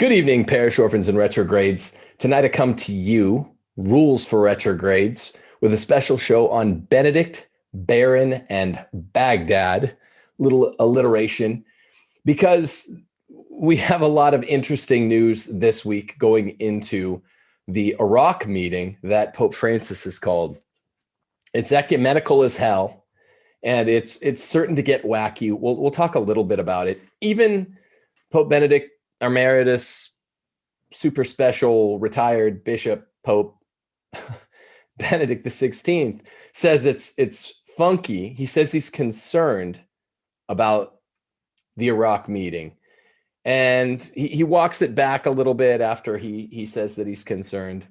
Good evening, parish orphans and retrogrades. Tonight I come to you, Rules for Retrogrades, with a special show on Benedict, Barron, and Baghdad. Little alliteration, because we have a lot of interesting news this week going into the Iraq meeting that Pope Francis has called. It's ecumenical as hell, and it's certain to get wacky. We'll talk a little bit about it. Even Pope Benedict Emeritus, super special retired Bishop Pope Benedict XVI says it's funky. He says he's concerned about the Iraq meeting, and he walks it back a little bit after he says that he's concerned.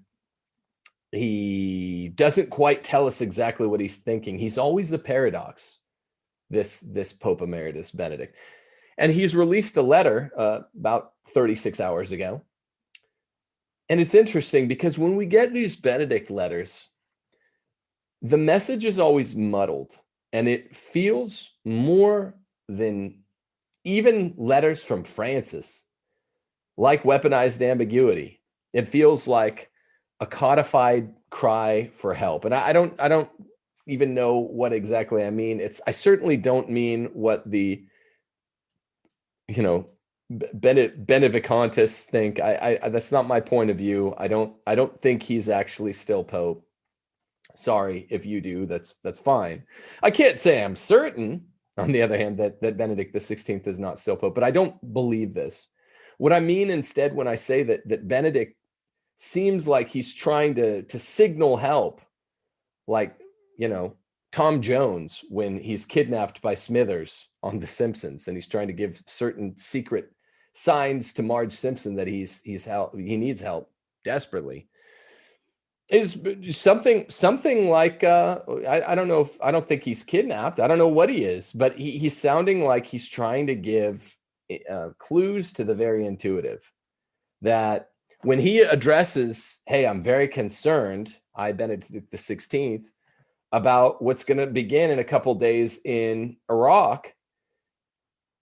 He doesn't quite tell us exactly what he's thinking. He's always a paradox, this Pope Emeritus Benedict. And he's released a letter about 36 hours ago. And it's interesting because when we get these Benedict letters, the message is always muddled, and it feels more than even letters from Francis, like weaponized ambiguity. It feels like a codified cry for help. And I don't even know what exactly I mean. I certainly don't mean what the Benevicantists think. I that's not my point of view. I don't think he's actually still Pope. Sorry if you do. That's fine. I can't say I'm certain, on the other hand, that Benedict XVI is not still Pope, but I don't believe this. What I mean instead when I say that Benedict seems like he's trying to signal help, like, Tom Jones when he's kidnapped by Smithers on The Simpsons, and he's trying to give certain secret signs to Marge Simpson that he needs help desperately. Is something like I don't know, I don't think he's kidnapped. I don't know what he is, but he's sounding like he's trying to give clues to the very intuitive, that when he addresses, hey, I'm very concerned, I, Benedict XVI, about what's going to begin in a couple days in Iraq,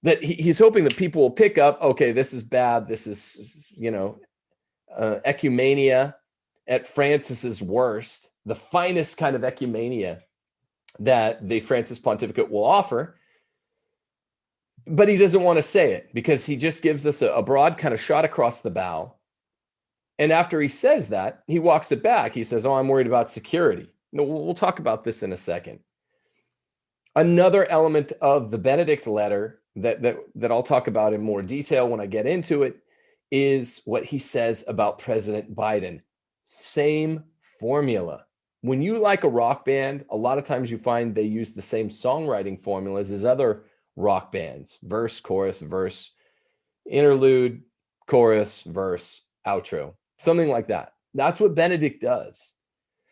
that he's hoping that people will pick up, okay, this is bad. This is, ecumenia at Francis's worst, the finest kind of ecumenia that the Francis pontificate will offer. But he doesn't want to say it because he just gives us a broad kind of shot across the bow. And after he says that, he walks it back. He says, oh, I'm worried about security. No, we'll talk about this in a second. Another element of the Benedict letter that I'll talk about in more detail when I get into it is what he says about President Biden. Same formula. When you like a rock band, a lot of times you find they use the same songwriting formulas as other rock bands: verse, chorus, verse, interlude, chorus, verse, outro, something like that. That's what Benedict does.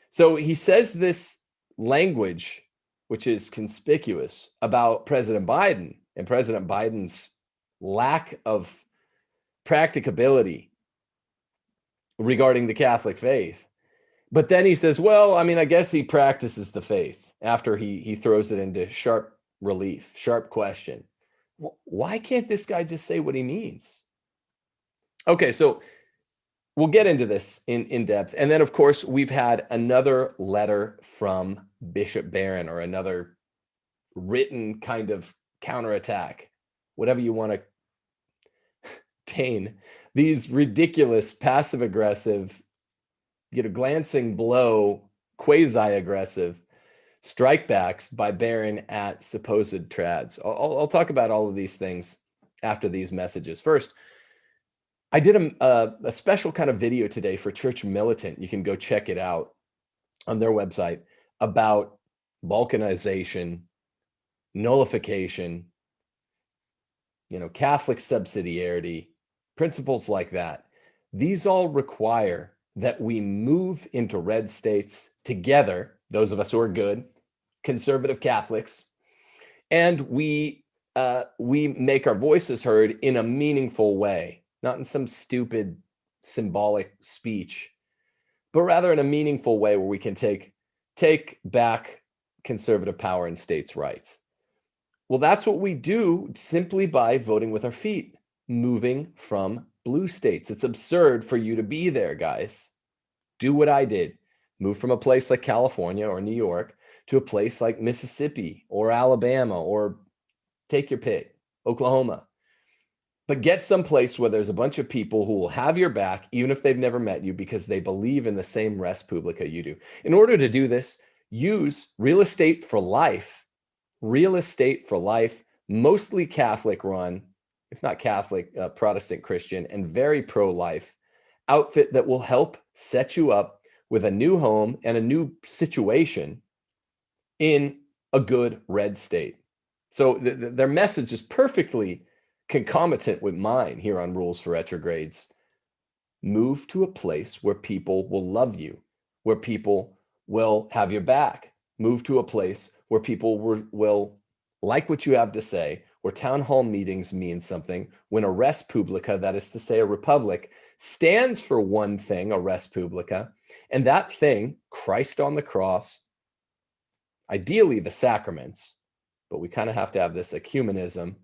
So he says this language, which is conspicuous, about President Biden and President Biden's lack of practicability regarding the Catholic faith. But then he says, well, I mean, I guess he practices the faith, after he throws it into sharp relief, sharp question. Why can't this guy just say what he means? Okay, so we'll get into this in depth. And then, of course, we've had another letter from Bishop Barron, or another written kind of counterattack, whatever you want to attain. These ridiculous passive-aggressive, glancing blow, quasi-aggressive strikebacks by Barron at supposed trads. I'll talk about all of these things after these messages. First, I did a special kind of video today for Church Militant. You can go check it out on their website, about balkanization, nullification, Catholic subsidiarity, principles like that. These all require that we move into red states together, those of us who are good, conservative Catholics, and we make our voices heard in a meaningful way. Not in some stupid symbolic speech, but rather in a meaningful way where we can take back conservative power and states' rights. Well, that's what we do simply by voting with our feet. moving from blue states. It's absurd for you to be there, guys. Do what I did. Move from a place like California or New York to a place like Mississippi or Alabama, or take your pick, Oklahoma. But get someplace where there's a bunch of people who will have your back, even if they've never met you, because they believe in the same res publica you do. In order to do this, use Real Estate for Life. Real Estate for Life, mostly Catholic run, if not Catholic, Protestant Christian, and very pro-life outfit that will help set you up with a new home and a new situation in a good red state. So their message is perfectly concomitant with mine here on Rules for Retrogrades. Move to a place where people will love you, where people will have your back. Move to a place where people will like what you have to say, where town hall meetings mean something, when a res publica, that is to say a republic, stands for one thing, a res publica, and that thing, Christ on the cross, ideally the sacraments, but we kind of have to have this ecumenism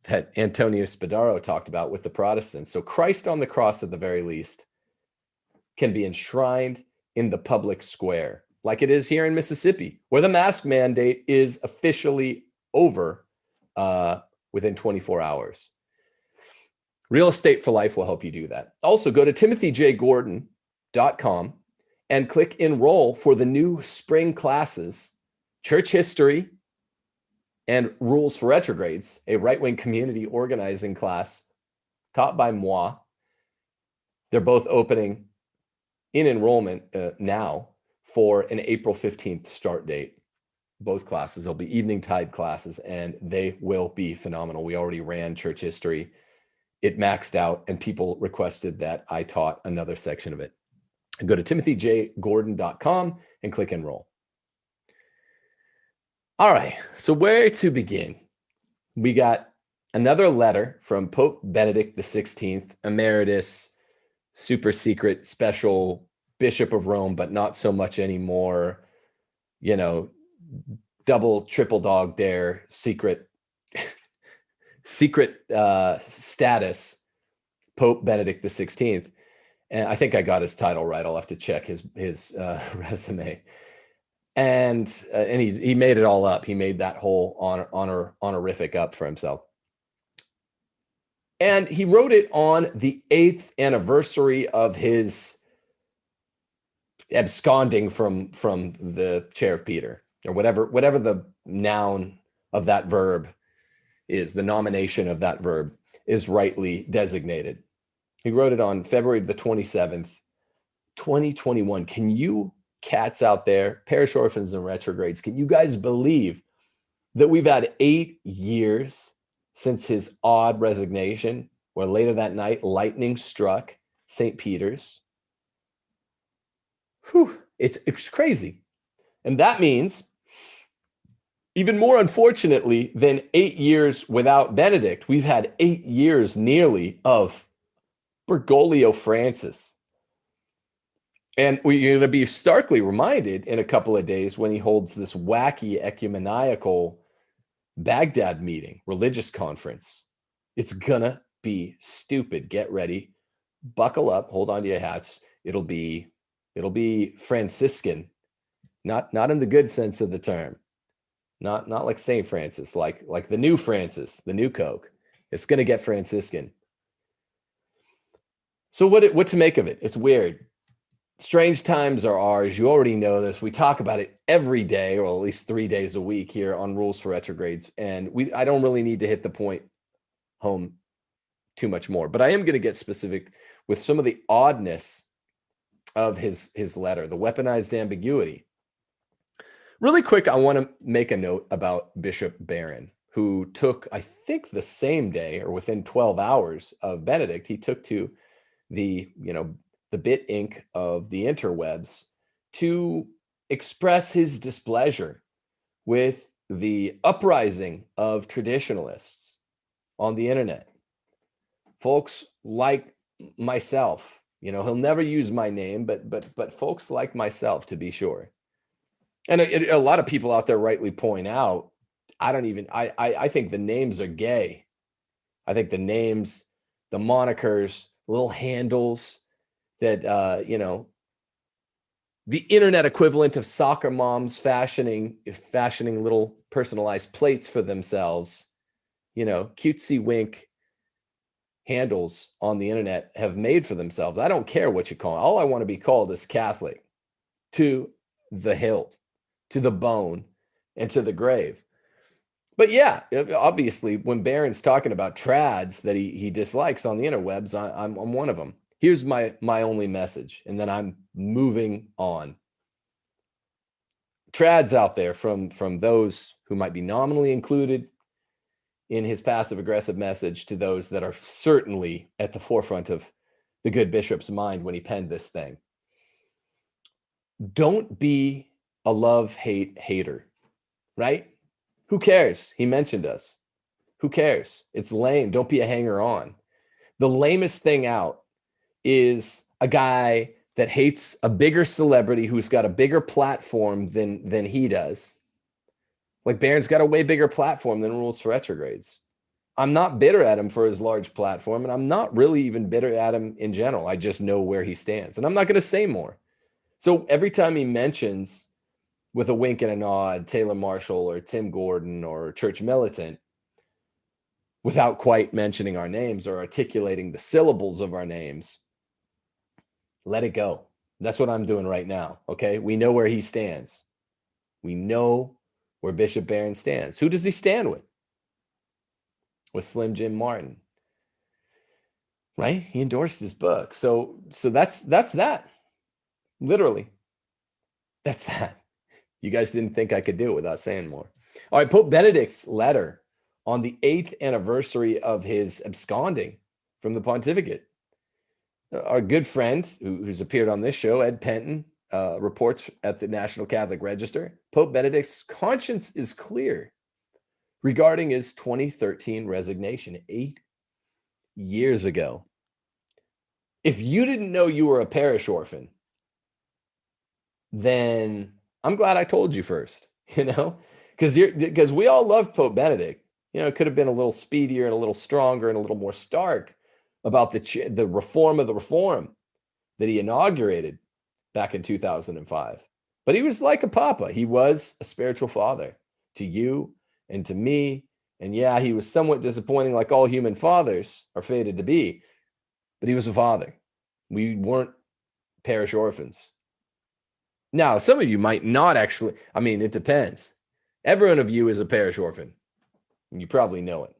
that Antonio Spadaro talked about with the Protestants. So Christ on the cross, at the very least, can be enshrined in the public square, like it is here in Mississippi, where the mask mandate is officially over within 24 hours. Real Estate for Life will help you do that. Also, go to timothyjgordon.com and click enroll for the new spring classes, Church History and Rules for Retrogrades, a right-wing community organizing class taught by moi. They're both opening in enrollment now for an April 15th start date. Both classes, they'll be evening tide classes, and they will be phenomenal. We already ran Church History. It maxed out, and people requested that I taught another section of it. Go to timothyjgordon.com and click enroll. All right, so where to begin? We got another letter from Pope Benedict XVI, emeritus, super secret, special Bishop of Rome, but not so much anymore, you know, double, triple dog dare, secret status, Pope Benedict XVI. And I think I got his title right. I'll have to check his resume. And he made it all up. He made that whole honorific up for himself. And he wrote it on the 8th anniversary of his absconding from the chair of Peter, or whatever the noun of that verb is, the nomination of that verb is rightly designated. He wrote it on February the 27th, 2021. Can you cats out there, parish orphans and retrogrades, can you guys believe that we've had 8 years since his odd resignation, where later that night lightning struck St. Peter's? Whew, it's crazy. And that means, even more unfortunately than 8 years without Benedict, we've had 8 years nearly of Bergoglio Francis. And we're going to be starkly reminded in a couple of days when he holds this wacky ecumenical Baghdad meeting, religious conference. It's going to be stupid. Get ready. Buckle up. Hold on to your hats. It'll be Franciscan, not in the good sense of the term. Not like St. Francis, like the new Francis, the new Coke. It's going to get Franciscan. So what to make of it? It's weird. Strange times are ours. You already know this. We talk about it every day, or at least 3 days a week here on Rules for Retrogrades. And I don't really need to hit the point home too much more, but I am going to get specific with some of the oddness of his letter, the weaponized ambiguity. Really quick, I want to make a note about Bishop Barron, who took, I think the same day or within 12 hours of Benedict, he took to the bit ink of the interwebs to express his displeasure with the uprising of traditionalists on the internet. Folks like myself, he'll never use my name, but folks like myself, to be sure. And a lot of people out there rightly point out, I think the names are gay. I think the names the monikers, little handles that, you know, the internet equivalent of soccer moms fashioning little personalized plates for themselves, you know, cutesy wink handles on the internet have made for themselves. I don't care what you call it. All I want to be called is Catholic to the hilt, to the bone, and to the grave. But yeah, obviously, when Barron's talking about trads that he dislikes on the interwebs, I'm one of them. Here's my only message, and then I'm moving on. Trads out there from those who might be nominally included in his passive aggressive message to those that are certainly at the forefront of the good bishop's mind when he penned this thing. Don't be a love-hate hater, right? Who cares? He mentioned us. Who cares? It's lame. Don't be a hanger-on. The lamest thing out is a guy that hates a bigger celebrity who's got a bigger platform than he does. Like Barron's got a way bigger platform than Rules for Retrogrades. I'm not bitter at him for his large platform, and I'm not really even bitter at him in general. I just know where he stands, and I'm not going to say more. So every time he mentions with a wink and a nod Taylor Marshall or Tim Gordon or Church Militant, without quite mentioning our names or articulating the syllables of our names, let it go. That's what I'm doing right now, okay? We know where he stands. We know where Bishop Barron stands. Who does he stand with? With Slim Jim Martin, right? He endorsed his book. So that's that. Literally, that's that. You guys didn't think I could do it without saying more. All right, Pope Benedict's letter on the 8th anniversary of his absconding from the pontificate. Our good friend who's appeared on this show, Ed Penton, reports at the National Catholic Register, Pope Benedict's conscience is clear regarding his 2013 resignation 8 years ago. If you didn't know you were a parish orphan, then I'm glad I told you first, you know, because we all loved Pope Benedict. You know, it could have been a little speedier and a little stronger and a little more stark about the reform of the reform that he inaugurated back in 2005. But he was like a papa. He was a spiritual father to you and to me. And yeah, he was somewhat disappointing, like all human fathers are fated to be, but he was a father. We weren't parish orphans. Now, some of you might not actually, I mean, it depends. Every one of you is a parish orphan, and you probably know it.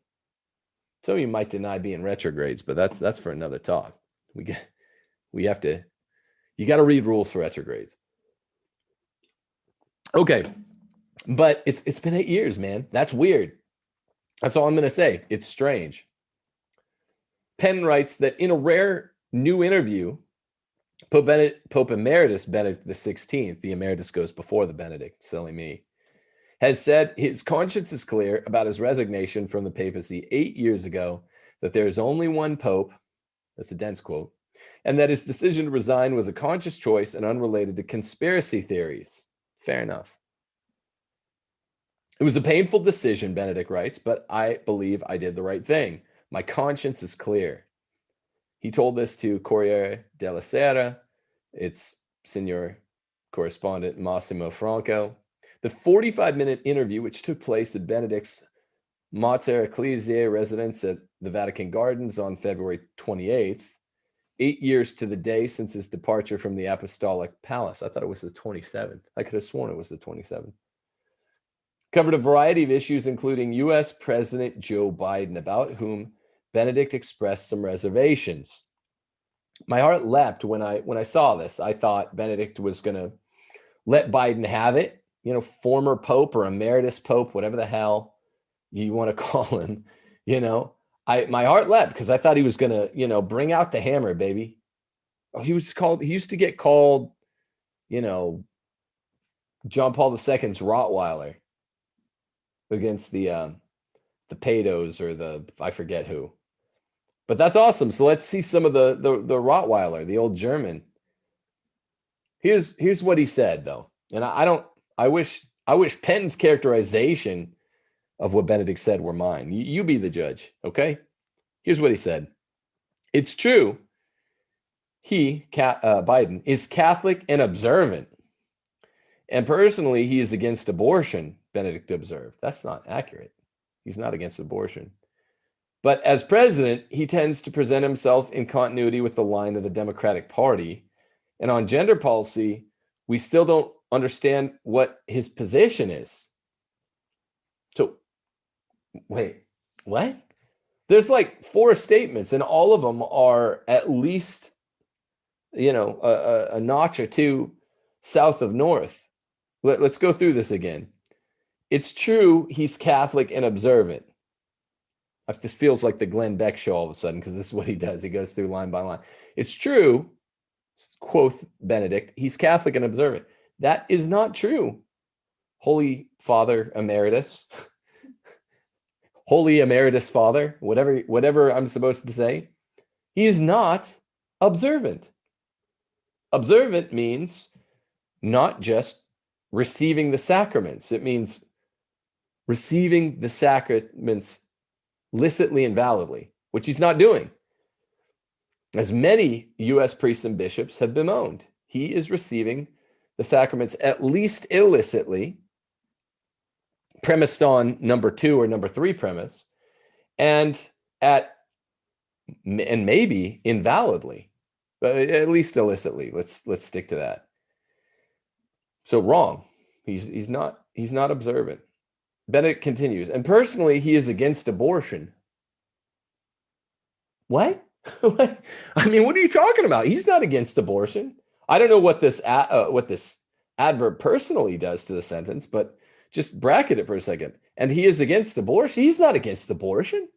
Some of you might deny being retrogrades, but that's for another talk. You got to read Rules for Retrogrades. Okay, but it's been 8 years, man. That's weird. That's all I'm going to say. It's strange. Penn writes that in a rare new interview, Pope Emeritus Benedict XVI, the emeritus goes before the Benedict, silly me, has said his conscience is clear about his resignation from the papacy 8 years ago, that there is only one pope, that's a dense quote, and that his decision to resign was a conscious choice and unrelated to conspiracy theories. Fair enough. It was a painful decision, Benedict writes, but I believe I did the right thing. My conscience is clear. He told this to Corriere della Sera, its senior correspondent Massimo Franco. The 45-minute interview, which took place at Benedict's Mater Ecclesiae residence at the Vatican Gardens on February 28th, 8 years to the day since his departure from the Apostolic Palace. I thought it was the 27th. I could have sworn it was the 27th. Covered a variety of issues, including U.S. President Joe Biden, about whom Benedict expressed some reservations. My heart leapt when I saw this. I thought Benedict was going to let Biden have it, you know, former pope or emeritus pope, whatever the hell you want to call him, you know. My heart leapt because I thought he was going to, you know, bring out the hammer, baby. Oh, he used to get called, you know, John Paul II's Rottweiler against the pedos or I forget who. But that's awesome. So let's see some of the Rottweiler, the old German. Here's what he said, though. And I wish Penn's characterization of what Benedict said were mine. You be the judge, okay? Here's what he said. It's true. Biden, is Catholic and observant. And personally, he is against abortion, Benedict observed. That's not accurate. He's not against abortion. But as president, he tends to present himself in continuity with the line of the Democratic Party. And on gender policy, we still don't understand what his position is. So, wait, what? There's like 4 statements, and all of them are at least, a notch or 2 south of north. Let's go through this again. It's true he's Catholic and observant. This feels like the Glenn Beck show all of a sudden, because this is what he does. He goes through line by line. It's true, quoth Benedict, he's Catholic and observant. That is not true, Holy Father Emeritus. Holy Emeritus Father, whatever I'm supposed to say. He is not observant. Observant means not just receiving the sacraments. It means receiving the sacraments licitly and validly, which he's not doing. As many U.S. priests and bishops have bemoaned, he is receiving the sacraments at least illicitly, premised on number 2 or number 3 premise, and maybe invalidly, but at least illicitly. Let's stick to that. So wrong. He's not observant. Benedict continues, and personally, he is against abortion. What? I mean, what are you talking about? He's not against abortion. I don't know what this adverb personally does to the sentence, but just bracket it for a second. And he is against abortion. He's not against abortion.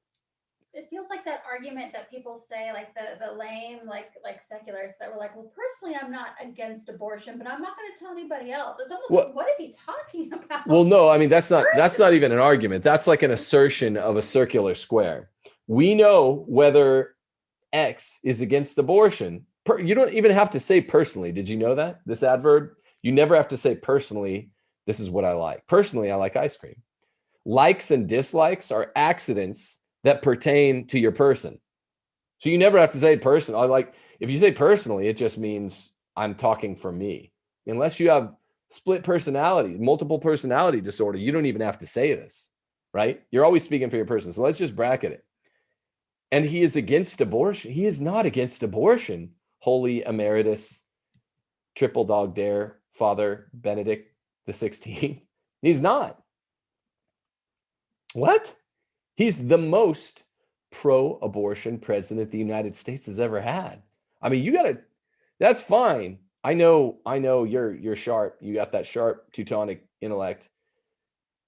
It feels like that argument that people say, like the lame, like secularists that were like, well, personally, I'm not against abortion, but I'm not going to tell anybody else. It's almost like, what is he talking about? Well, no, I mean, that's not even an argument. That's like an assertion of a circular square. We know whether X is against abortion. You don't even have to say personally. Did you know that? This adverb, you never have to say personally, this is what I like. Personally, I like ice cream. Likes and dislikes are accidents that pertain to your person. So you never have to say person. If you say personally, it just means I'm talking for me. Unless you have split personality, multiple personality disorder, you don't even have to say this, right? You're always speaking for your person. So let's just bracket it. And he is against abortion. He is not against abortion. Holy Emeritus, Triple Dog Dare, Father Benedict the 16th. He's not. What? He's the most pro-abortion president the United States has ever had. I mean, that's fine. I know you're sharp. You got that sharp Teutonic intellect,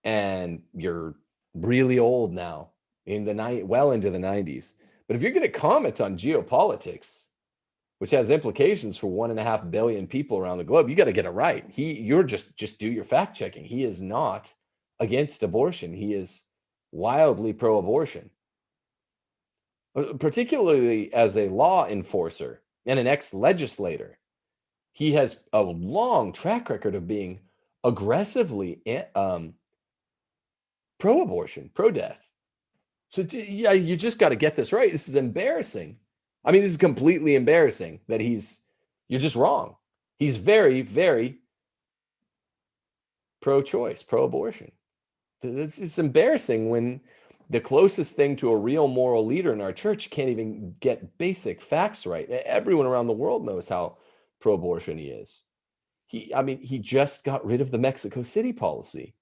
and you're really old now, well into the 90s. But if you're going to comment on geopolitics, which has implications for 1.5 billion people around the globe, you got to get it right. You're just do your fact checking. He is not against abortion. He is wildly pro-abortion, particularly as a law enforcer and an ex-legislator. He has a long track record of being aggressively pro-abortion, pro-death. So yeah, you just got to get this right. This is embarrassing. I mean, this is completely embarrassing that you're just wrong. He's very, very pro-choice, pro-abortion. It's embarrassing when the closest thing to a real moral leader in our church can't even get basic facts right. Everyone around the world knows how pro-abortion he is. He just got rid of the Mexico City policy,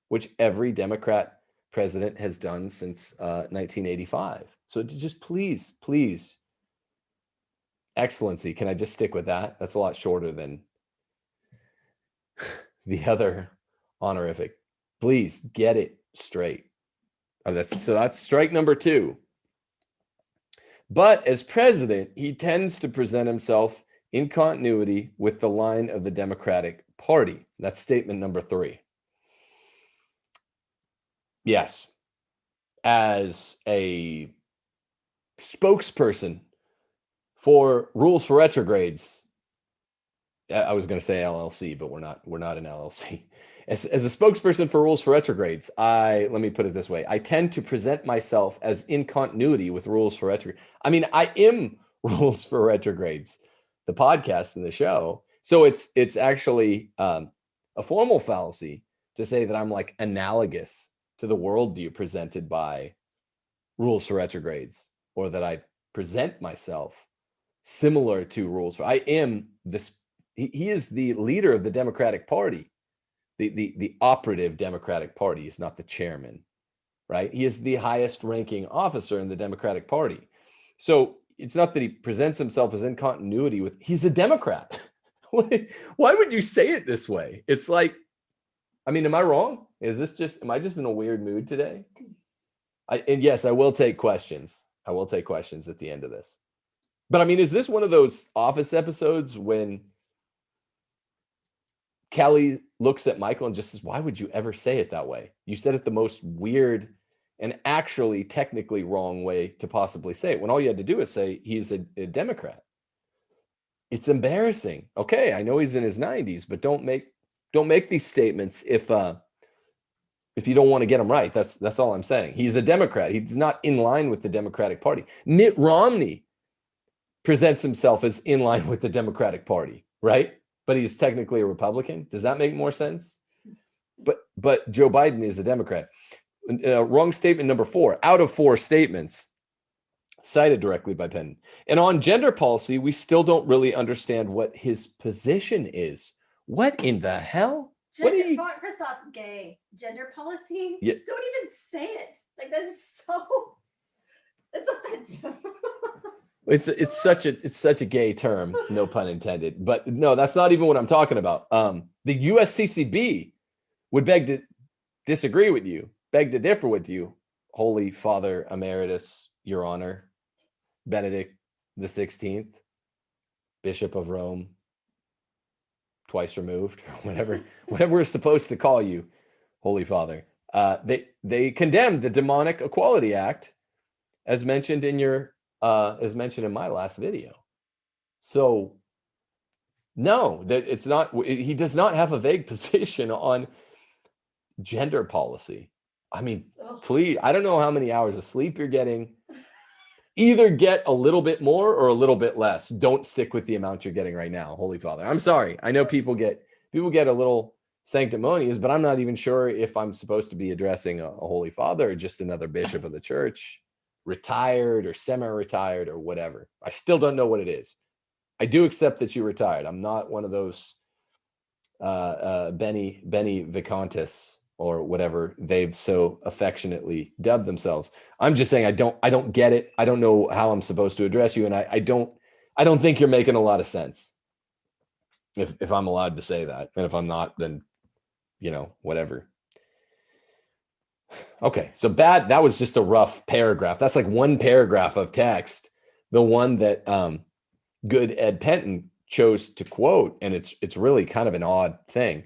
which every Democrat president has done since 1985. So just please, Excellency, can I just stick with that? That's a lot shorter than the other honorific. Please get it straight. So that's strike number 2. But as president, he tends to present himself in continuity with the line of the Democratic Party. That's statement number 3. Yes, as a spokesperson for Rules for Retrogrades, I was going to say LLC, but we're not an LLC. As a spokesperson for Rules for Retrogrades, let me put it this way. I tend to present myself as in continuity with Rules for Retrogrades. I mean, I am Rules for Retrogrades, the podcast and the show. So it's actually a formal fallacy to say that I'm like analogous to the worldview presented by Rules for Retrogrades, or that I present myself similar to Rules for. I am this. He is the leader of the Democratic Party, the operative Democratic Party. He's not the chairman, right? He is the highest ranking officer in the Democratic Party. So it's not that he presents himself as in continuity with, he's a Democrat. Why would you say it this way? It's like, I mean, am I wrong? Am I just in a weird mood today? And yes, I will take questions. I will take questions at the end of this. But I mean, is this one of those Office episodes when Kelly looks at Michael and just says, why would you ever say it that way? You said it the most weird and actually technically wrong way to possibly say it, when all you had to do is say he's a Democrat. It's embarrassing. Okay, I know he's in his 90s, but don't make these statements if you don't want to get him right. That's all I'm saying. He's a Democrat. He's not in line with the Democratic Party. Mitt Romney presents himself as in line with the Democratic Party, right? But he's technically a Republican. Does that make more sense? But Joe Biden is a Democrat. Wrong statement number 4 out of 4 statements cited directly by Penn. And on gender policy, we still don't really understand what his position is. What in the hell? First off, gay gender policy. Yeah. Don't even say it. Like, that is it's offensive. It's such a gay term, no pun intended. But no, that's not even what I'm talking about. The USCCB would beg to disagree with you, beg to differ with you, Holy Father Emeritus, Your Honor, Benedict the 16th, Bishop of Rome, twice removed, whatever we're supposed to call you, Holy Father. They condemned the Demonic Equality Act, as mentioned in my last video. So no, that it's not. He does not have a vague position on gender policy. I mean, please, I don't know how many hours of sleep you're getting. Either get a little bit more or a little bit less. Don't stick with the amount you're getting right now, Holy Father. I'm sorry. I know people get a little sanctimonious, but I'm not even sure if I'm supposed to be addressing a Holy Father or just another bishop of the church, retired or semi-retired or whatever. I still don't know what it is. I do accept that you're retired. I'm not one of those Benny Vicantis or whatever they've so affectionately dubbed themselves. I'm just saying I don't get it. I don't know how I'm supposed to address you, and I don't think you're making a lot of sense. If I'm allowed to say that, and if I'm not, then whatever. Okay, so that was just a rough paragraph. That's like one paragraph of text, the one that good Ed Penton chose to quote, and it's really kind of an odd thing.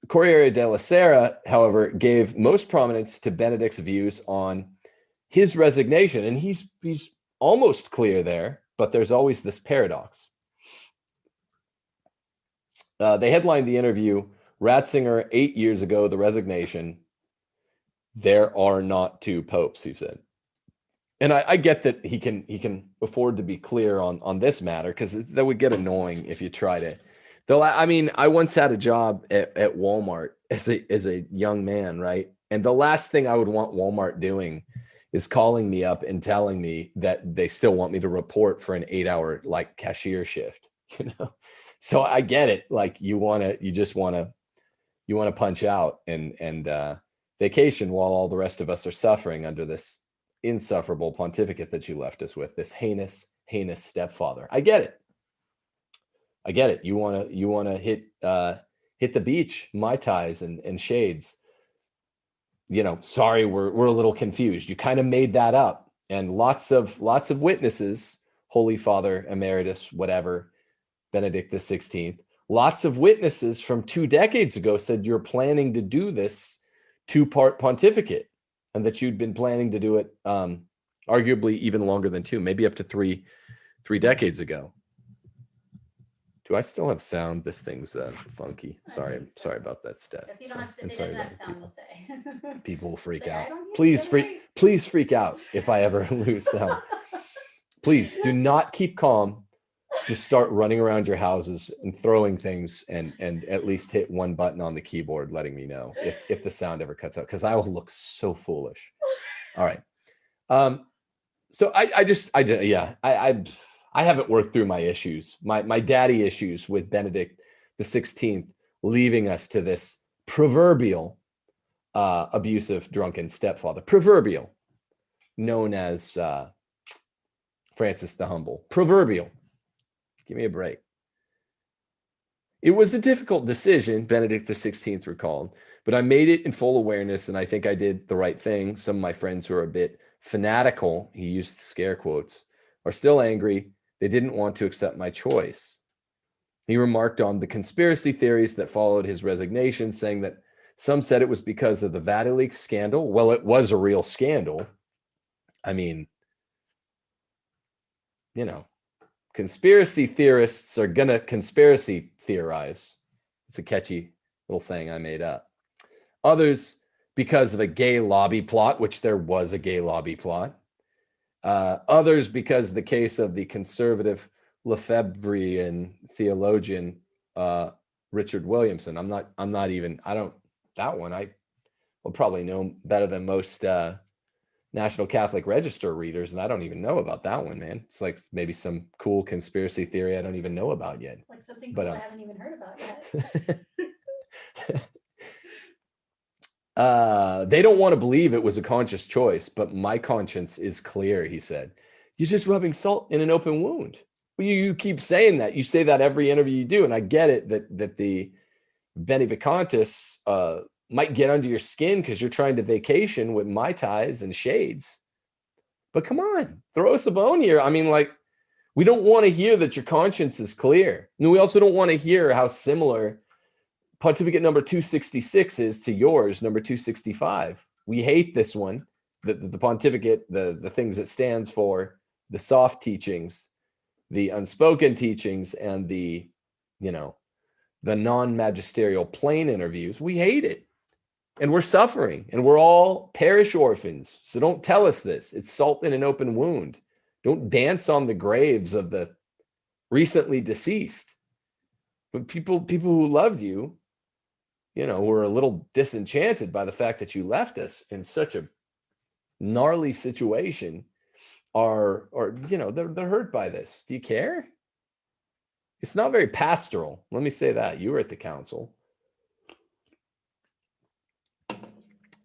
Corriere della Sera, however, gave most prominence to Benedict's views on his resignation, and he's almost clear there, but there's always this paradox. They headlined the interview, Ratzinger 8 years ago, the resignation. There are not 2 popes, he said. And I get that he can afford to be clear on this matter, because that would get annoying if you try to. Though I mean, I once had a job at Walmart as a young man, right? And the last thing I would want Walmart doing is calling me up and telling me that they still want me to report for an 8-hour like cashier shift, So I get it. Like you just want to punch out and vacation while all the rest of us are suffering under this insufferable pontificate that you left us with, this heinous stepfather. I get it. You want to hit the beach, Mai Tais and shades. Sorry, we're a little confused. You kind of made that up, and lots of witnesses, Holy Father Emeritus, whatever, Benedict the 16th. Lots of witnesses from 2 decades ago said you're planning to do this 2-part pontificate, and that you'd been planning to do it arguably even longer than 2, maybe up to 3 decades ago. Do I still have sound? This thing's funky. Sorry about that, Steph. If you don't have to edit that sound, we'll say. People will freak out. Please freak out if I ever lose sound. please do not keep calm. Just start running around your houses and throwing things and at least hit one button on the keyboard, letting me know if the sound ever cuts out, because I will look so foolish. All right. So I haven't worked through my issues, my daddy issues with Benedict the 16th, leaving us to this proverbial abusive, drunken stepfather, proverbial, known as Francis the Humble, proverbial. Give me a break. It was a difficult decision, Benedict the 16th recalled, but I made it in full awareness, and I think I did the right thing. Some of my friends who are a bit fanatical, he used scare quotes, are still angry. They didn't want to accept my choice. He remarked on the conspiracy theories that followed his resignation, saying that some said it was because of the Vatileaks scandal. Well, it was a real scandal. I mean, you know, conspiracy theorists are gonna conspiracy theorize. It's a catchy little saying I made up. Others because of a gay lobby plot, which there was a gay lobby plot. Others because the case of the conservative Lefebvrean theologian Richard Williamson. That one I will probably know better than most National Catholic Register readers, and I don't even know about that one, man. It's like maybe some cool conspiracy theory I don't even know about yet. Like something cool I haven't even heard about yet. They don't want to believe it was a conscious choice, but my conscience is clear, he said. You're just rubbing salt in an open wound. Well, you keep saying that. You say that every interview you do, and I get it that the Benevacantists might get under your skin because you're trying to vacation with Mai Tais and shades. But come on, throw us a bone here. I mean, like, we don't want to hear that your conscience is clear. And we also don't want to hear how similar pontificate number 266 is to yours, number 265. We hate this one, the pontificate, the things it stands for, the soft teachings, the unspoken teachings, and the non-magisterial plain interviews. We hate it. And we're suffering, and we're all parish orphans. So don't tell us this. It's salt in an open wound. Don't dance on the graves of the recently deceased. But people who loved you, were a little disenchanted by the fact that you left us in such a gnarly situation, they're hurt by this. Do you care? It's not very pastoral. Let me say that. You were at the council.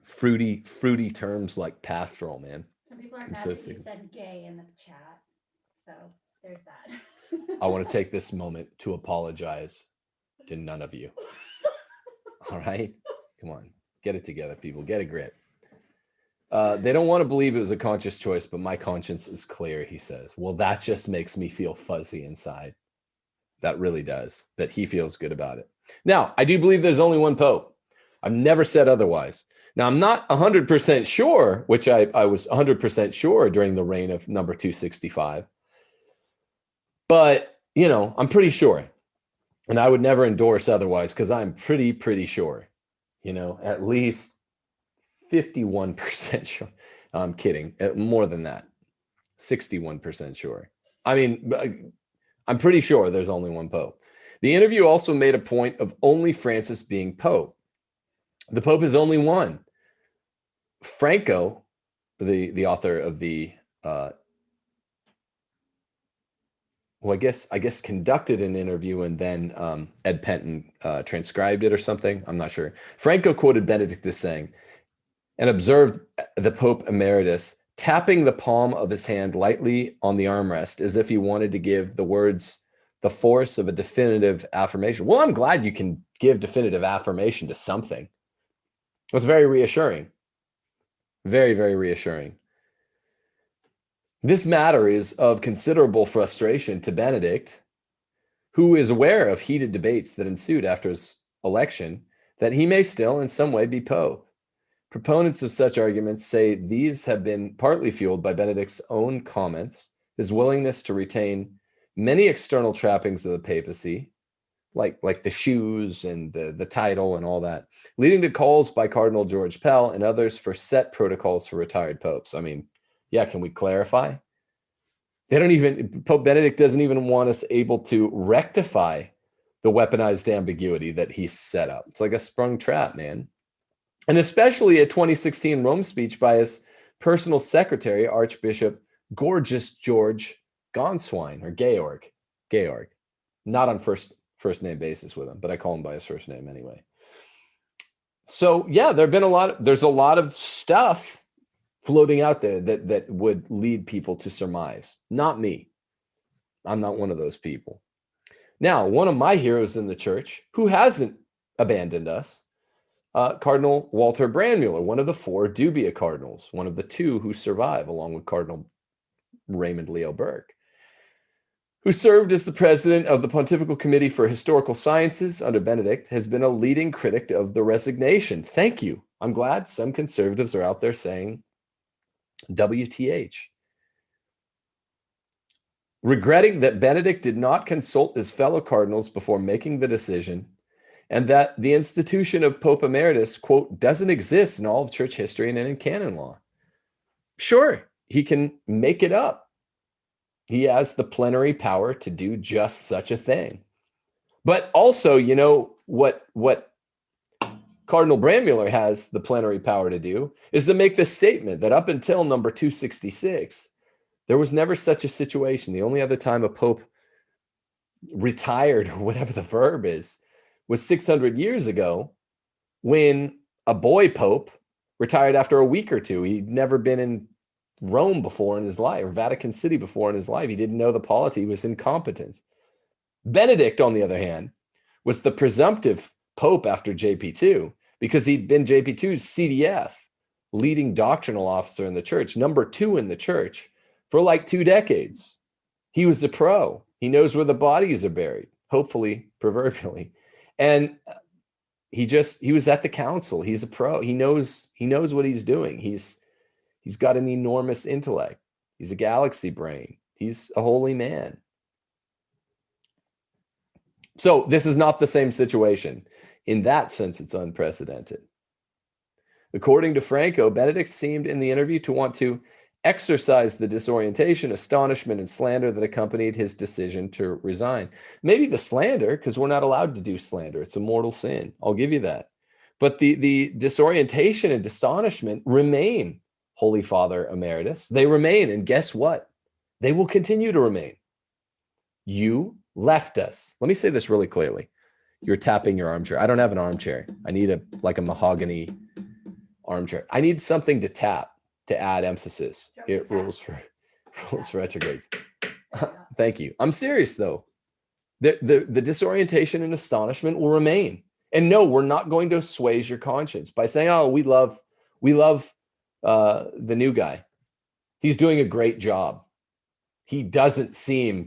Fruity terms like pastoral, man. Some people are mad that you said gay in the chat. So there's that. I want to take this moment to apologize to none of you. All right? Come on. Get it together, people. Get a grip. They don't want to believe it was a conscious choice, but my conscience is clear, he says. Well, that just makes me feel fuzzy inside. That really does. That he feels good about it. Now, I do believe there's only one pope. I've never said otherwise. Now, I'm not 100% sure, which I was 100% sure during the reign of number 265. But, I'm pretty sure. And I would never endorse otherwise because I'm pretty sure, at least 51% sure. I'm kidding. More than that. 61% sure. I mean, I'm pretty sure there's only one pope. The interview also made a point of only Francis being pope. The pope is only one. Franco, the author of the I guess conducted an interview and then Ed Penton transcribed it or something. I'm not sure. Franco quoted Benedict as saying, and observed the Pope Emeritus tapping the palm of his hand lightly on the armrest as if he wanted to give the words the force of a definitive affirmation. Well, I'm glad you can give definitive affirmation to something. It was very reassuring. Very, very reassuring. This matter is of considerable frustration to Benedict, who is aware of heated debates that ensued after his election, that he may still in some way be pope. Proponents of such arguments say these have been partly fueled by Benedict's own comments, his willingness to retain many external trappings of the papacy, like the shoes and the title and all that, leading to calls by Cardinal George Pell and others for set protocols for retired popes. I mean, yeah, can we clarify? Pope Benedict doesn't even want us able to rectify the weaponized ambiguity that he set up. It's like a sprung trap, man. And especially a 2016 Rome speech by his personal secretary, Archbishop Gorgeous George Gonswine, or Georg. Not on first name basis with him, but I call him by his first name anyway. So yeah, there's a lot of stuff floating out there that would lead people to surmise. Not me. I'm not one of those people. Now, one of my heroes in the church who hasn't abandoned us, Cardinal Walter Brandmuller, one of the 4 dubia cardinals, one of the 2 who survive, along with Cardinal Raymond Leo Burke, who served as the president of the Pontifical Committee for Historical Sciences under Benedict, has been a leading critic of the resignation. Thank you. I'm glad some conservatives are out there saying WTH. Regretting that Benedict did not consult his fellow cardinals before making the decision, and that the institution of Pope Emeritus, quote, doesn't exist in all of church history and in canon law. Sure, he can make it up. He has the plenary power to do just such a thing. But also, you know, what Cardinal Brandmuller has the plenary power to do is to make the statement that up until number 266, there was never such a situation. The only other time a pope retired, or whatever the verb is, was 600 years ago when a boy pope retired after a week or 2. He'd never been in Rome before in his life, or Vatican City before in his life. He didn't know the polity. He was incompetent. Benedict, on the other hand, was the presumptive pope after JP2 because he'd been JP2's CDF, leading doctrinal officer in the church, number 2 in the church for like 2 decades. He was a pro. He knows where the bodies are buried, hopefully, proverbially. And he was at the council. He's a pro. He knows what he's doing. He's got an enormous intellect. He's a galaxy brain. He's a holy man. So this is not the same situation. In that sense, it's unprecedented. According to Franco, Benedict seemed in the interview to want to exercise the disorientation, astonishment, and slander that accompanied his decision to resign. Maybe the slander, because we're not allowed to do slander. It's a mortal sin. I'll give you that. But the disorientation and astonishment remain, Holy Father Emeritus. They remain. And guess what? They will continue to remain. You left us. Let me say this really clearly. You're tapping your armchair. I don't have an armchair. I need a mahogany armchair. I need something to tap to add emphasis. It rules for retrogrades. Thank you. I'm serious though. The disorientation and astonishment will remain. And no, we're not going to assuage your conscience by saying, "Oh, we love the new guy. He's doing a great job. He doesn't seem,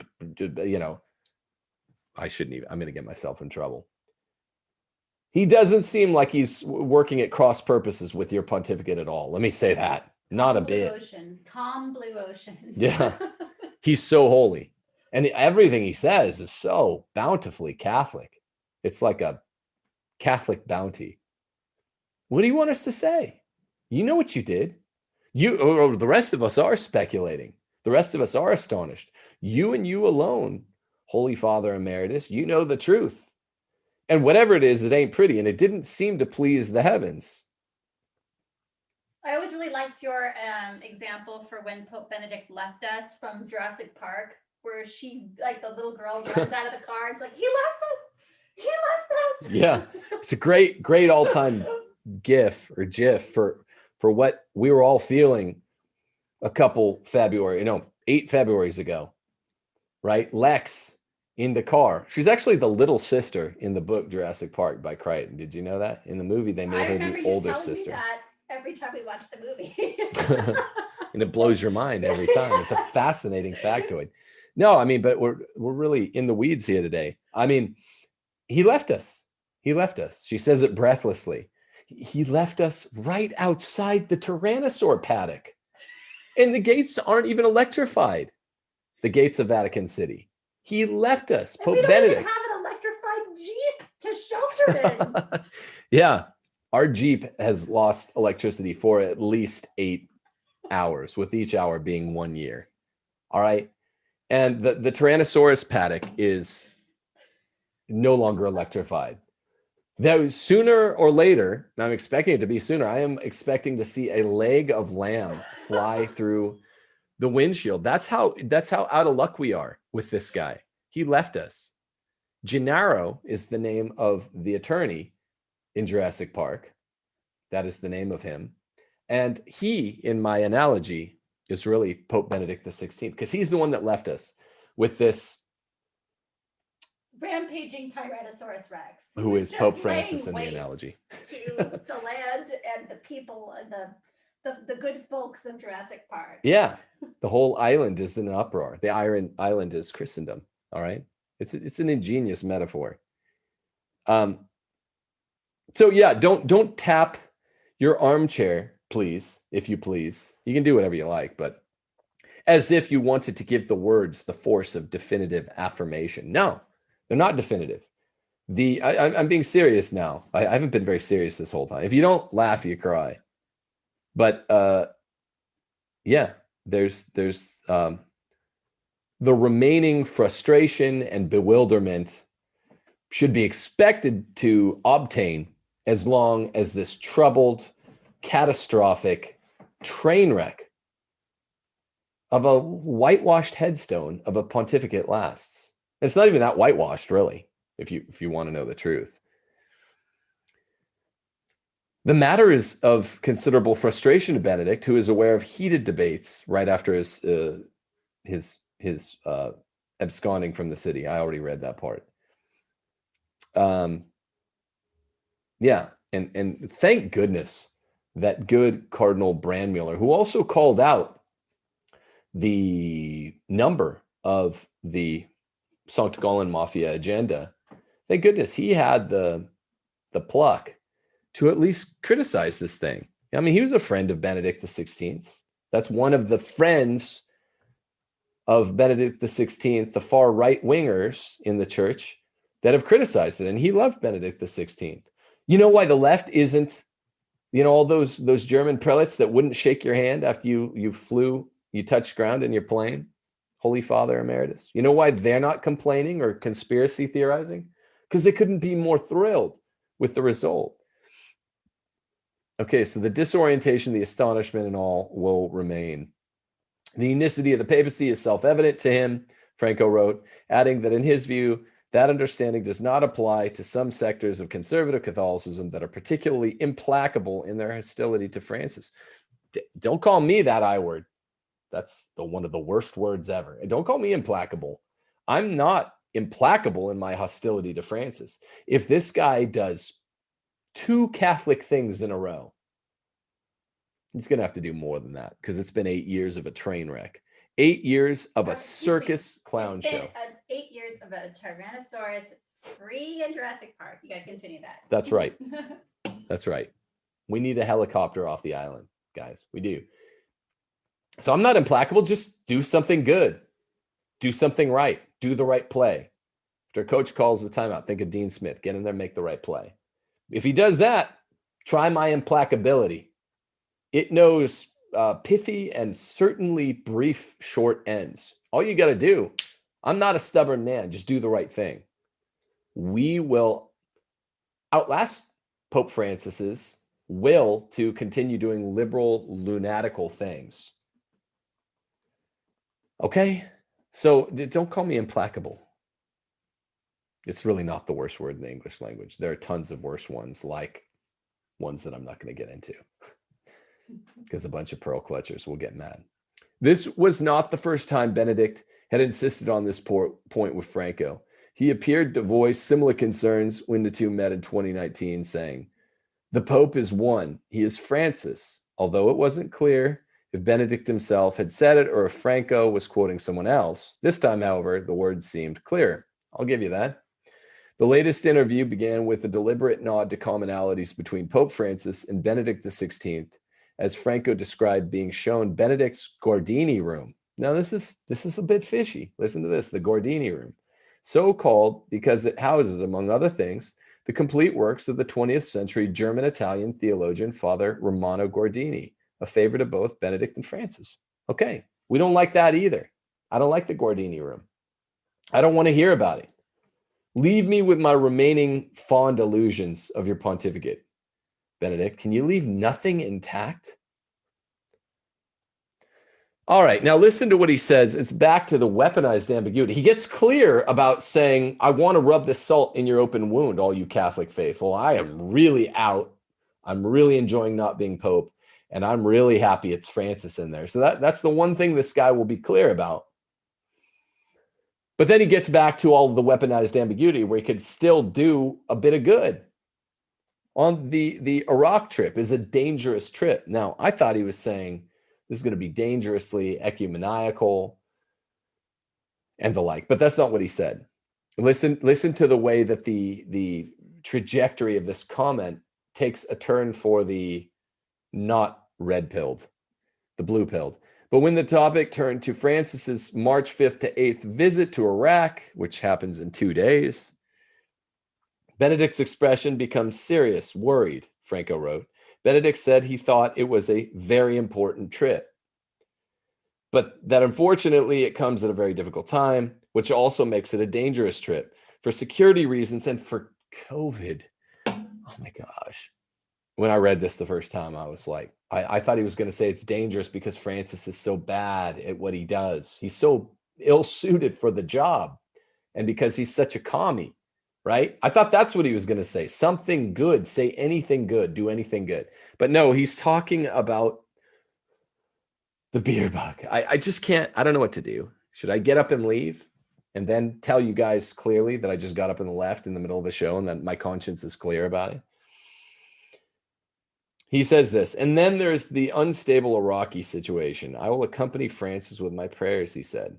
I shouldn't even, I'm going to get myself in trouble. He doesn't seem like he's working at cross purposes with your pontificate at all. Let me say that. Not a bit. Tom Blue Ocean. Yeah. He's so holy. And everything he says is so bountifully Catholic. It's like a Catholic bounty. What do you want us to say? You know what you did. Or the rest of us are speculating. The rest of us are astonished. You and you alone, Holy Father Emeritus, you know the truth. And whatever it is, it ain't pretty. And it didn't seem to please the heavens. I always really liked your example for when Pope Benedict left us from Jurassic Park, where she, like the little girl, runs out of the car. It's like, he left us. He left us. Yeah. It's a great all-time GIF for what we were all feeling a couple 8 Februarys ago, right? Lex in the car. She's actually the little sister in the book Jurassic Park by Crichton. Did you know that? In the movie, they made her the older sister. That every time we watch the movie. And it blows your mind every time. It's a fascinating factoid. No, I mean, but we're really in the weeds here today. I mean, he left us. He left us. She says it breathlessly. He left us right outside the Tyrannosaur paddock. And the gates aren't even electrified. The gates of Vatican City. He left us. And Pope we don't Benedict. even have an electrified Jeep to shelter in. Yeah. Our Jeep has lost electricity for at least 8 hours, with each hour being 1 year. All right. And the Tyrannosaurus paddock is no longer electrified. Though sooner or later, and I'm expecting it to be sooner, I am expecting to see a leg of lamb fly through the windshield. That's how out of luck we are with this guy. He left us. Gennaro is the name of the attorney in Jurassic Park. That is the name of him. And he, in my analogy, is really Pope Benedict XVI, because he's the one that left us with this rampaging Tyrannosaurus Rex, who is just Pope laying Francis in the waste analogy. to the land and the people and the good folks of Jurassic Park. Yeah, the whole island is in an uproar. The Iron Island is Christendom. All right, it's an ingenious metaphor. So yeah, don't tap your armchair, please, if you please. You can do whatever you like, but as if you wanted to give the words the force of definitive affirmation. No, they're not definitive. I'm being serious now. I haven't been very serious this whole time. If you don't laugh, you cry. But yeah, there's the remaining frustration and bewilderment should be expected to obtain as long as this troubled, catastrophic train wreck of a whitewashed headstone of a pontificate lasts. It's not even that whitewashed, really, if you want to know the truth. The matter is of considerable frustration to Benedict, who is aware of heated debates right after his absconding from the city. I already read that part. Yeah, and thank goodness that good Cardinal Brandmuller, who also called out the number of the Sankt Gallen Mafia agenda, thank goodness he had the pluck to at least criticize this thing. I mean, he was a friend of Benedict XVI. That's one of the friends of Benedict XVI, the far right wingers in the church that have criticized it. And he loved Benedict XVI. You know why the left isn't, all those German prelates that wouldn't shake your hand after you touched ground in your plane, Holy Father Emeritus? You know why they're not complaining or conspiracy theorizing? Because they couldn't be more thrilled with the result. Okay, so the disorientation, the astonishment, and all will remain. The unicity of the papacy is self-evident to him, Franco wrote, adding that in his view, that understanding does not apply to some sectors of conservative Catholicism that are particularly implacable in their hostility to Francis. Don't call me that I word. That's one of the worst words ever. And don't call me implacable. I'm not implacable in my hostility to Francis. If this guy does 2 Catholic things in a row, he's going to have to do more than that, because it's been 8 years of a train wreck. 8 years of a circus clown show. 8 years of a Tyrannosaurus free in Jurassic Park. You got to continue that. That's right. That's right. We need a helicopter off the island, guys. We do. So I'm not implacable. Just do something good. Do something right. Do the right play. After a coach calls the timeout, think of Dean Smith. Get in there, make the right play. If he does that, try my implacability. It knows pithy and certainly brief short ends. All you got to do, I'm not a stubborn man, just do the right thing. We will outlast Pope Francis's will to continue doing liberal, lunatical things. Okay? So don't call me implacable. It's really not the worst word in the English language. There are tons of worse ones, like ones that I'm not going to get into, because a bunch of pearl clutchers will get mad. This was not the first time Benedict had insisted on this point with Franco. He appeared to voice similar concerns when the two met in 2019, saying, "The Pope is one. He is Francis," although it wasn't clear if Benedict himself had said it or if Franco was quoting someone else. This time, however, the words seemed clear. I'll give you that. The latest interview began with a deliberate nod to commonalities between Pope Francis and Benedict XVI, as Franco described being shown Benedict's Gordini room. Now, this is a bit fishy. Listen to this, the Gordini room. So called because it houses, among other things, the complete works of the 20th century German-Italian theologian Father Romano Gordini, a favorite of both Benedict and Francis. Okay, we don't like that either. I don't like the Guardini room. I don't want to hear about it. Leave me with my remaining fond illusions of your pontificate. Benedict, can you leave nothing intact? All right, now listen to what he says. It's back to the weaponized ambiguity. He gets clear about saying, I want to rub the salt in your open wound, all you Catholic faithful. I am really out. I'm really enjoying not being Pope, and I'm really happy it's Francis in there. So that's the one thing this guy will be clear about. But then he gets back to all the weaponized ambiguity where he could still do a bit of good. On the Iraq trip is a dangerous trip. Now, I thought he was saying, this is going to be dangerously ecumenical and the like, but that's not what he said. Listen to the way that the trajectory of this comment takes a turn for the not red-pilled, the blue-pilled. But when the topic turned to Francis's March 5th to 8th visit to Iraq, which happens in 2 days, Benedict's expression becomes serious, worried, Franco wrote. Benedict said he thought it was a very important trip, but that unfortunately it comes at a very difficult time, which also makes it a dangerous trip for security reasons and for COVID. Oh my gosh. When I read this the first time, I was like, I thought he was going to say it's dangerous because Francis is so bad at what he does. He's so ill-suited for the job and because he's such a commie. Right? I thought that's what he was going to say. Something good, say anything good, do anything good. But no, he's talking about the beer bug. I just can't, I don't know what to do. Should I get up and leave and then tell you guys clearly that I just got up and left in the middle of the show and that my conscience is clear about it? He says this, and then there's the unstable Iraqi situation. I will accompany Francis with my prayers, he said.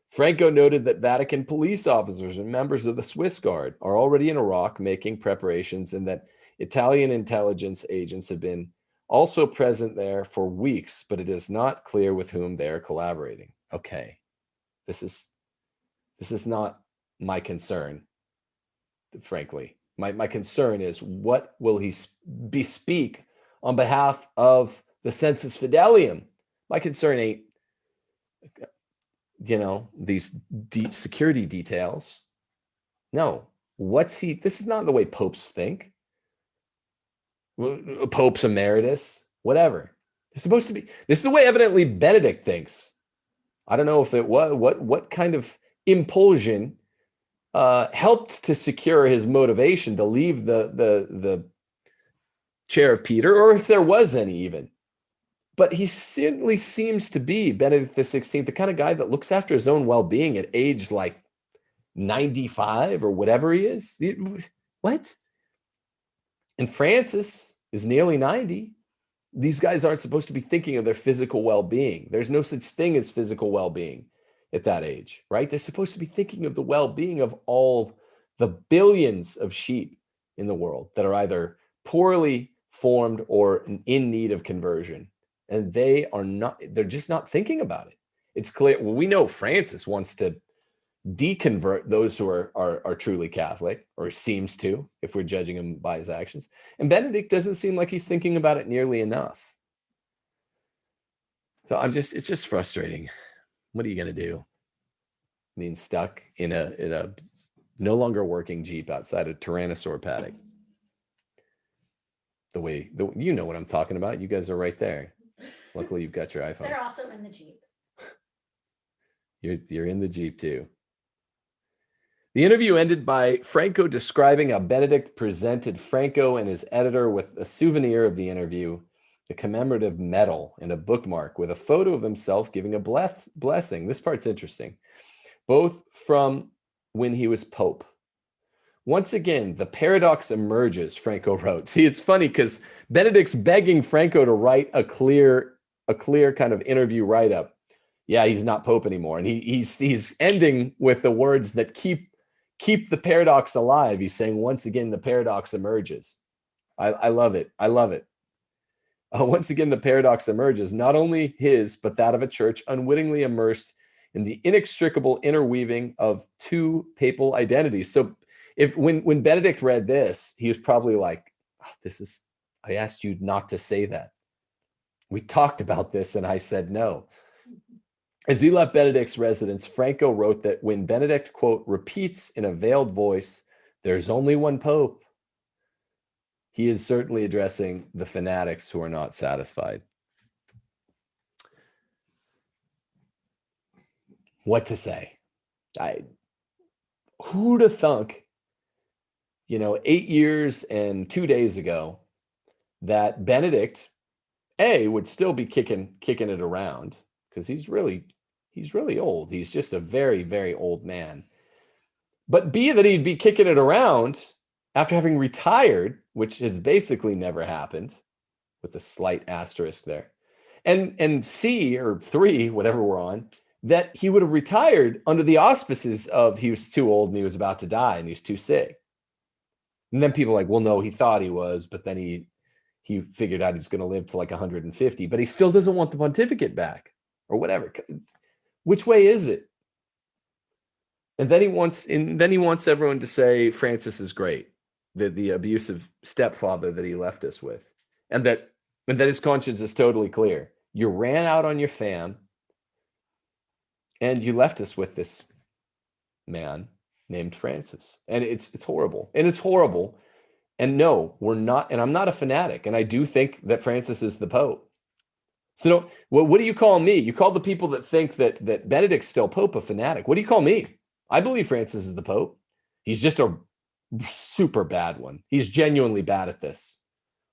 Franco noted that Vatican police officers and members of the Swiss Guard are already in Iraq making preparations and that Italian intelligence agents have been also present there for weeks, but it is not clear with whom they are collaborating. Okay, this is not my concern, frankly. My concern is what will he bespeak on behalf of the Sensus Fidelium? My concern ain't these security details. No, this is not the way popes think. Popes emeritus, whatever. It's supposed to be, this is the way evidently Benedict thinks. I don't know if it was, what kind of impulsion helped to secure his motivation to leave the chair of Peter, or if there was any even. But he certainly seems to be, Benedict XVI, the kind of guy that looks after his own well-being at age like 95 or whatever he is. What? And Francis is nearly 90. These guys aren't supposed to be thinking of their physical well-being. There's no such thing as physical well-being at that age, right? They're supposed to be thinking of the well-being of all the billions of sheep in the world that are either poorly formed or in need of conversion. And they're just not thinking about it. It's clear. Well, we know Francis wants to deconvert those who are truly Catholic, or seems to, if we're judging him by his actions. And Benedict doesn't seem like he's thinking about it nearly enough. So it's just frustrating. What are you going to do? Being stuck in a no longer working Jeep outside a Tyrannosaur paddock. You know what I'm talking about. You guys are right there. Luckily, you've got your iPhone. They're also in the Jeep. You're in the Jeep too. The interview ended by Franco describing how Benedict presented Franco and his editor with a souvenir of the interview, a commemorative medal and a bookmark with a photo of himself giving a blessing. This part's interesting. Both from when he was Pope. Once again, the paradox emerges, Franco wrote. See, it's funny because Benedict's begging Franco to write a clear kind of interview write-up. Yeah, he's not Pope anymore. And he's ending with the words that keep the paradox alive. He's saying, once again, the paradox emerges. I love it. I love it. Once again, the paradox emerges, not only his, but that of a church unwittingly immersed in the inextricable interweaving of two papal identities. So when Benedict read this, he was probably like, I asked you not to say that. We talked about this and I said no. As he left Benedict's residence, Franco wrote that when Benedict, quote, repeats in a veiled voice, "There's only one Pope," he is certainly addressing the fanatics who are not satisfied. What to say? Who'd have thunk, 8 years and 2 days ago, that Benedict, A, would still be kicking it around, because he's really old. He's just a very, very old man. But B, that he'd be kicking it around after having retired, which has basically never happened, with a slight asterisk there. And C, or 3, whatever we're on, that he would have retired under the auspices of he was too old and he was about to die and he was too sick. And then people are like, well, no, he thought he was, but then he figured out he's going to live to like 150, but he still doesn't want the pontificate back or whatever. Which way is it? And then he wants everyone to say Francis is great, the abusive stepfather that he left us with, and that his conscience is totally clear. You ran out on your fam, and you left us with this man named Francis, and it's horrible, and it's horrible. And no, we're not. And I'm not a fanatic, and I do think that Francis is the Pope. So what do you call me? You call the people that think that Benedict's still Pope a fanatic. What do you call me? I believe Francis is the Pope. He's just a super bad one. He's genuinely bad at this.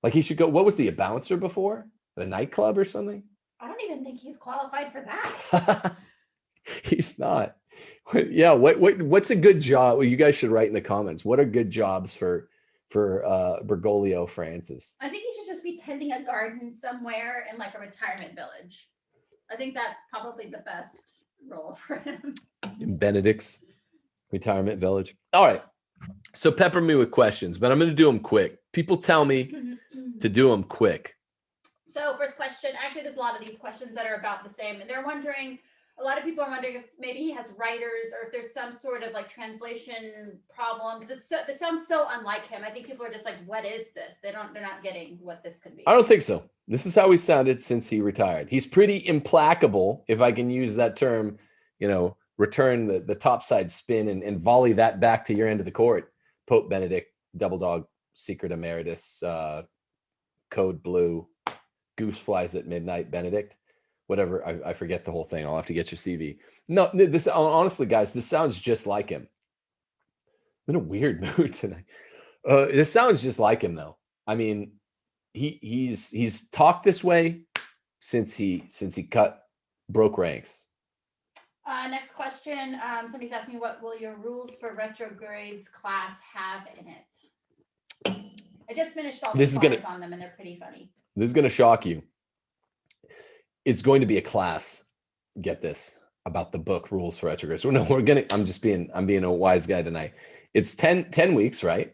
Like, he should go, what was he, a bouncer before? At a nightclub or something? I don't even think he's qualified for that. He's not. Yeah, what's a good job? Well, you guys should write in the comments. What are good jobs for Bergoglio Francis? I think he should just be tending a garden somewhere in like a retirement village. I think that's probably the best role for him. In Benedict's retirement village. All right. So pepper me with questions, but I'm going to do them quick. People tell me to do them quick. So first question, actually, there's a lot of these questions that are about the same. And they're wondering, a lot of people are wondering if maybe he has writers or if there's some sort of like translation problem, because it sounds so unlike him. I think people are just like, what is this? They're not getting what this could be. I don't think so. This is how he sounded since he retired. He's pretty implacable, if I can use that term, return the topside spin and volley that back to your end of the court. Pope Benedict, double dog, secret emeritus, code blue, goose flies at midnight, Benedict. Whatever, I forget the whole thing. I'll have to get your CV. No, this honestly, guys, this sounds just like him. I'm in a weird mood tonight. This sounds just like him, though. I mean, he's talked this way since he broke ranks. Next question. Somebody's asking, what will your rules for retrogrades class have in it? I just finished all the slides on them, and they're pretty funny. This is going to shock you. It's going to be a class, get this, about the book Rules for Retrogrades. No, I'm being a wise guy tonight. It's 10 weeks, right?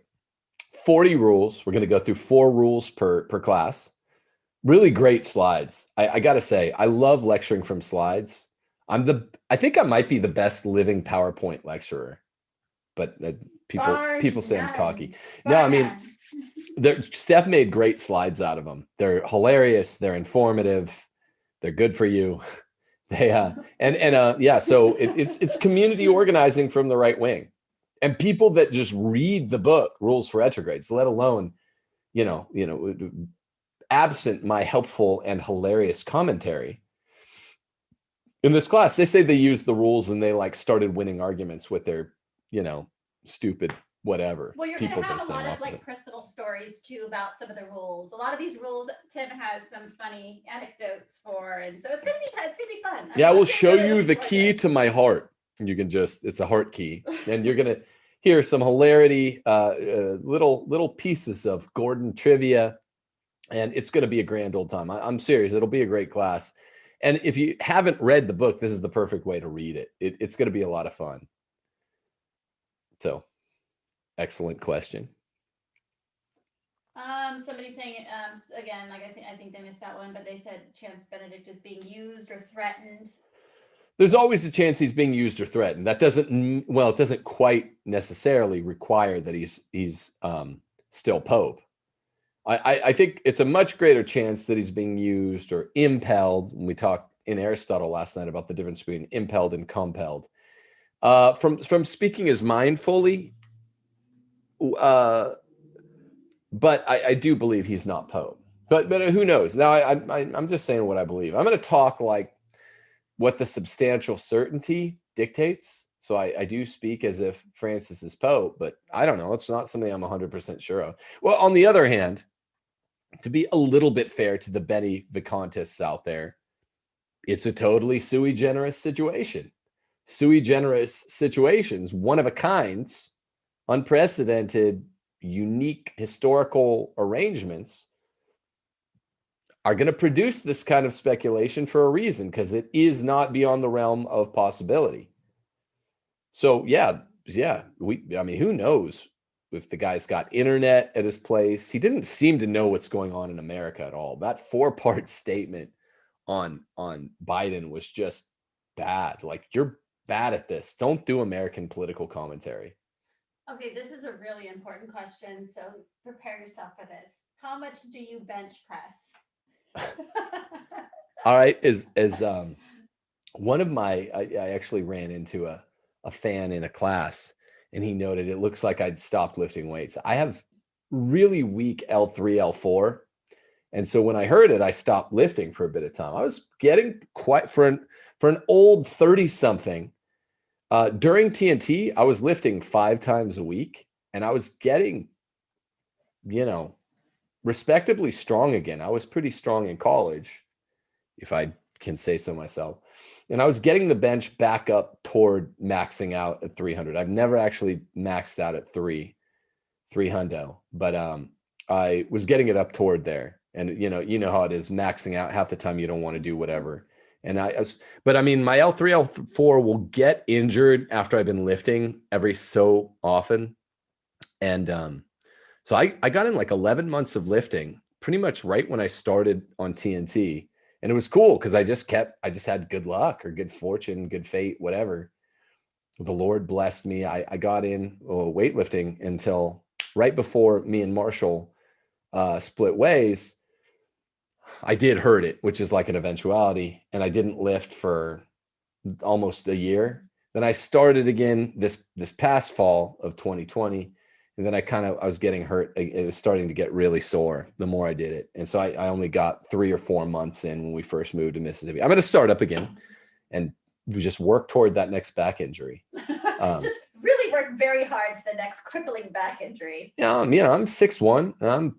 40 rules. We're going to go through 4 rules per class. Really great slides. I got to say, I love lecturing from slides. I think I might be the best living PowerPoint lecturer, but people say I'm cocky. No, I mean, Steph made great slides out of them. They're hilarious. They're informative. They're good for you. So it's community organizing from the right wing, and people that just read the book Rules for Retrogrades, let alone, absent my helpful and hilarious commentary. In this class, they say they used the rules and they started winning arguments with their, stupid whatever. Well, you're going to have a lot of personal stories too about some of the rules. A lot of these rules, Tim has some funny anecdotes for, and so it's going to be fun. Yeah, I will show you the key to my heart. You can it's a heart key, and you're going to hear some hilarity, little pieces of Gordon trivia, and it's going to be a grand old time. I'm serious. It'll be a great class. And if you haven't read the book, this is the perfect way to read it. It's going to be a lot of fun. So, excellent question. Somebody's saying, again, I think they missed that one, but they said Chance Benedict is being used or threatened. There's always a chance he's being used or threatened. That it doesn't quite necessarily require that he's still Pope. I think it's a much greater chance that he's being used or impelled when we talk in Aristotle last night about the difference between impelled and compelled. From speaking as mindfully, but I do believe he's not Pope. But who knows? Now I'm just saying what I believe. I'm going to talk like what the substantial certainty dictates. So I do speak as if Francis is Pope, but I don't know. It's not something I'm 100% sure of. Well, on the other hand, to be a little bit fair to the Benny Vicantists out there, it's a totally sui generis situation. Sui generis situations, one of a kind, unprecedented, unique historical arrangements are going to produce this kind of speculation for a reason, because it is not beyond the realm of possibility. So yeah, I mean, who knows if the guy's got internet at his place. He didn't seem to know what's going on in America at all. That 4-part statement on Biden was just bad. Like, you're bad at this. Don't do American political commentary. Okay, this is a really important question, so prepare yourself for this. How much do you bench press? All right, as one of my, I actually ran into a fan in a class, and he noted it looks like I'd stopped lifting weights. I have really weak L3, L4. And so when I heard it, I stopped lifting for a bit of time. I was getting quite, for an old 30-something, during TNT, I was lifting 5 times a week, and I was getting, respectably strong again. I was pretty strong in college, if I can say so myself. And I was getting the bench back up toward maxing out at 300. I've never actually maxed out at 300, but I was getting it up toward there. And you know how it is, maxing out half the time you don't want to do whatever. And but I mean, my L3, L4 will get injured after I've been lifting every so often. And so I got in like 11 months of lifting pretty much right when I started on TNT. And it was cool because I just had good luck or good fortune, good fate, whatever. The Lord blessed me. I got in weightlifting until right before me and Marshall split ways. I did hurt it, which is like an eventuality. And I didn't lift for almost a year. Then I started again this past fall of 2020. And then I was getting hurt. It was starting to get really sore the more I did it. And so I only got 3 or 4 months in when we first moved to Mississippi. I'm going to start up again and just work toward that next back injury. Just really work very hard for the next crippling back injury. Yeah, I'm 6'1". I'm,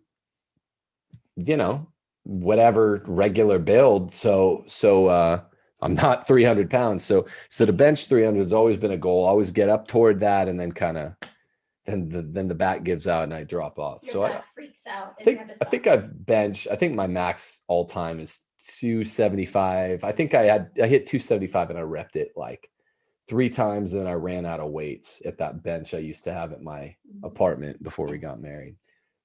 whatever regular build. So I'm not 300 pounds. So the bench 300 has always been a goal. I always get up toward that and then then the back gives out and I drop off. Your back freaks out. I think my max all time is 275. I think I hit 275 and I repped it like 3 times. And then I ran out of weights at that bench I used to have at my apartment before we got married.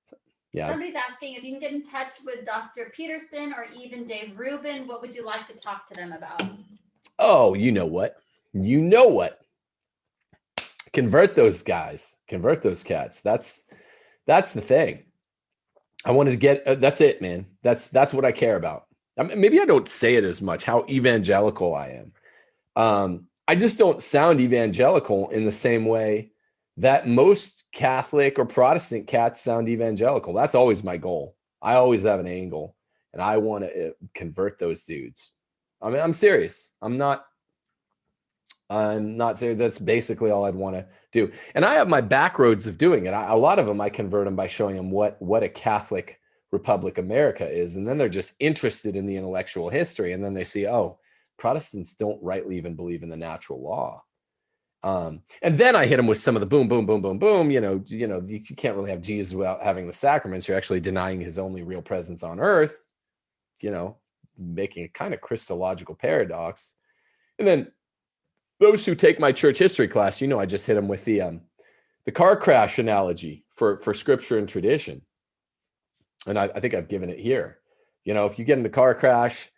So, yeah. Somebody's asking if you can get in touch with Dr. Peterson or even Dave Rubin. What would you like to talk to them about? Oh, you know what? Convert those guys, convert those cats. That's the thing. I wanted to get, that's it, man. That's what I care about. I mean, maybe I don't say it as much, how evangelical I am. I just don't sound evangelical in the same way that most Catholic or Protestant cats sound evangelical. That's always my goal. I always have an angle and I want to convert those dudes. I mean, I'm serious. I'm not serious. That's basically all I'd want to do. And I have my back roads of doing it. A lot of them, I convert them by showing them what a Catholic Republic America is. And then they're just interested in the intellectual history. And then they see, oh, Protestants don't rightly even believe in the natural law. And then I hit them with some of the boom, boom, boom, boom, boom. You can't really have Jesus without having the sacraments. You're actually denying his only real presence on earth, making a kind of Christological paradox. And then those who take my church history class, I just hit them with the car crash analogy for scripture and tradition. And I think I've given it here. If you get in the car crash,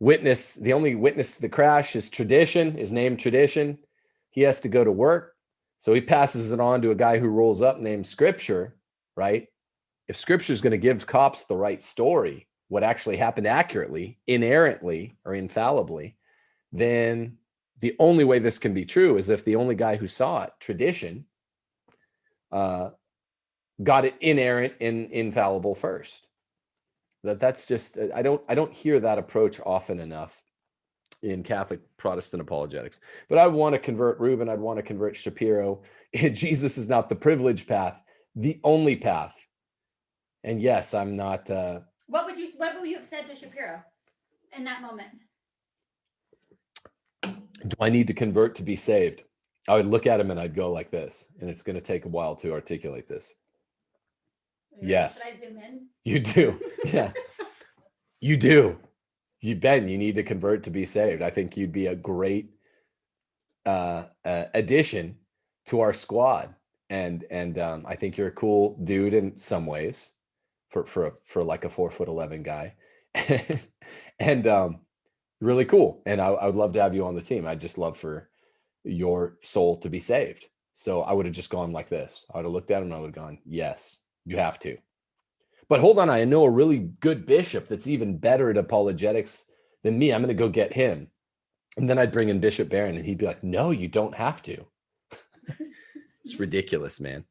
the only witness to the crash is tradition, is named tradition. He has to go to work. So he passes it on to a guy who rolls up named scripture, right? If scripture is going to give cops the right story, what actually happened accurately, inerrantly, or infallibly, then the only way this can be true is if the only guy who saw it, tradition, got it inerrant and infallible first. That's just, I don't hear that approach often enough in Catholic Protestant apologetics. But I want to convert Reuben. I'd want to convert Shapiro. Jesus is not the privileged path, the only path. And yes, I'm not. What would you have said to Shapiro in that moment? Do I need to convert to be saved? I would look at him and I'd go like this, and it's going to take a while to articulate this. Yes. Should I zoom in? You do. Yeah. You do. Ben, you need to convert to be saved. I think you'd be a great addition to our squad. And I think you're a cool dude in some ways for like a 4'11" guy. And really cool. And I would love to have you on the team. I'd just love for your soul to be saved. So I would have just gone like this. I would have looked at him and I would have gone, yes, you have to. But hold on, I know a really good bishop that's even better at apologetics than me. I'm going to go get him. And then I'd bring in Bishop Barron and he'd be like, no, you don't have to. It's ridiculous, man.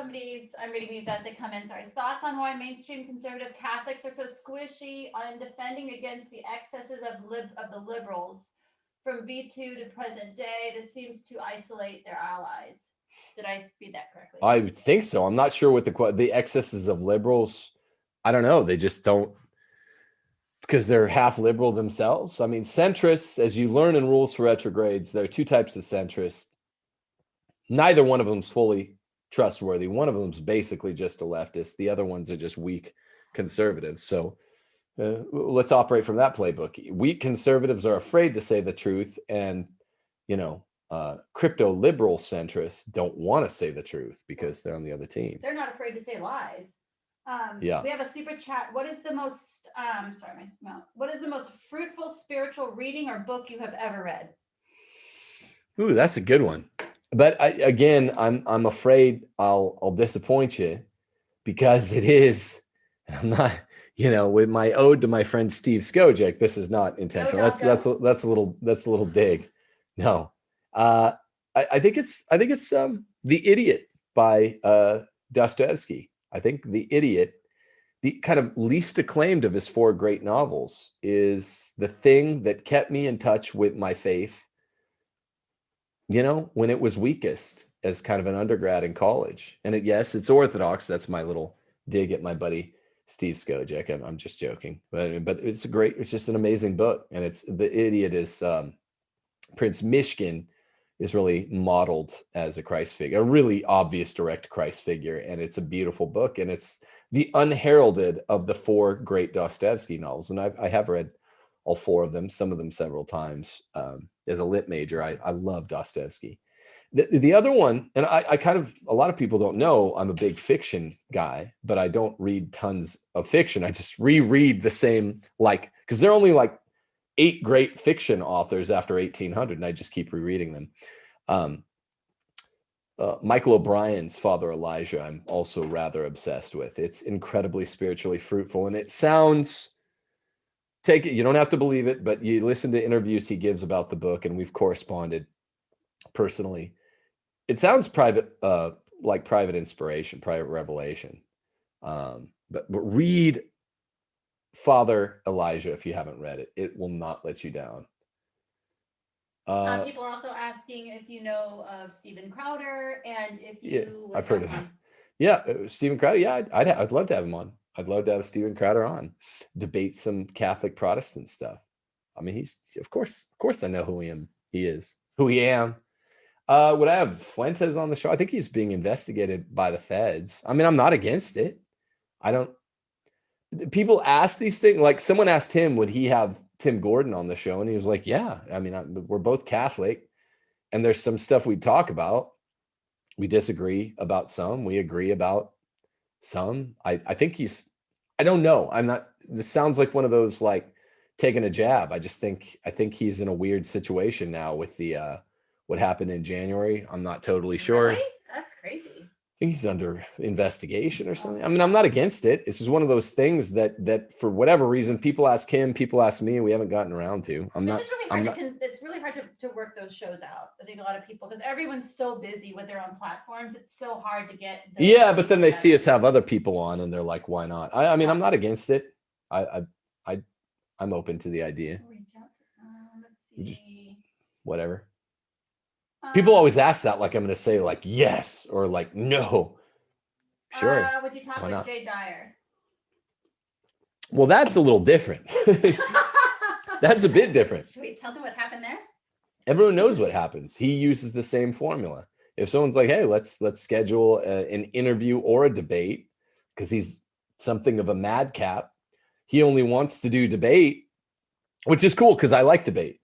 I'm reading these as they come in. Sorry. Thoughts on why mainstream conservative Catholics are so squishy on defending against the excesses of the liberals from V2 to present day. This seems to isolate their allies. Did I read that correctly? I would think so. I'm not sure what the excesses of liberals. I don't know. They just don't, because they're half liberal themselves. I mean, centrists, as you learn in Rules for Retrogrades, there are two types of centrists. Neither one of them is fully trustworthy. One of them is basically just a leftist. The other ones are just weak conservatives. So let's operate from that playbook. Weak conservatives are afraid to say the truth, and crypto liberal centrists don't want to say the truth because they're on the other team. They're not afraid to say lies. Yeah. We have a super chat. What is the most what is the most fruitful spiritual reading or book you have ever read? Ooh, that's a good one. But I'm afraid I'll disappoint you, because it is. I'm not, with my ode to my friend Steve Skojek. This is not intentional. That's a little dig. No, I think it's The Idiot by Dostoevsky. I think The Idiot, the kind of least acclaimed of his four great novels, is the thing that kept me in touch with my faith, when it was weakest, as kind of an undergrad in college. And yes, it's Orthodox. That's my little dig at my buddy Steve Skojek. I'm just joking, but it's just an amazing book. And The Idiot is Prince Mishkin is really modeled as a Christ figure, a really obvious direct Christ figure. And it's a beautiful book. And it's the unheralded of the four great Dostoevsky novels. And I have read all four of them, some of them several times. As a lit major, I love Dostoevsky. The other one, and I kind of, a lot of people don't know I'm a big fiction guy, but I don't read tons of fiction. I just reread the same, because there are only 8 great fiction authors after 1800, and I just keep rereading them. Michael O'Brien's Father Elijah, I'm also rather obsessed with. It's incredibly spiritually fruitful, and it sounds, take it, you don't have to believe it, but you listen to interviews he gives about the book, and we've corresponded personally. It sounds private, like private inspiration, private revelation. But read Father Elijah if you haven't read it. It will not let you down. People are also asking if you know of Stephen Crowder, and if you. Yeah, I've heard of him. Yeah, Stephen Crowder. Yeah, I'd love to have him on. I'd love to have Stephen Crowder on, debate some Catholic Protestant stuff. I mean, he's of course I know who he is. Would I have Fuentes on the show? I think he's being investigated by the feds. I mean, I'm not against it. People ask these things, like someone asked him, would he have Tim Gordon on the show? And he was like, yeah, I mean, we're both Catholic, and there's some stuff we talk about. We disagree about some, we agree about some. I think I don't know. This sounds like one of those, taking a jab. I think he's in a weird situation now with the, what happened in January. I'm not totally sure. Really? That's crazy. think he's under investigation or something. I mean, I'm not against it. It's just one of those things that for whatever reason, people ask him, people ask me, and we haven't gotten around to. It's really hard to work those shows out. I think a lot of people, because everyone's so busy with their own platforms, it's so hard to get. Yeah, but then they see us have other people on, and they're like, "Why not?" I mean, I'm not against it. I'm open to the idea. Let's see. Whatever. People always ask that, like I'm going to say like yes or like no. Sure. Would you talk with Jay Dyer? Well, that's a little different. That's a bit different. Should we tell them what happened there? Everyone knows what happens. He uses the same formula. If someone's like, "Hey, let's schedule an interview or a debate," because he's something of a madcap, he only wants to do debate, which is cool because I like debate,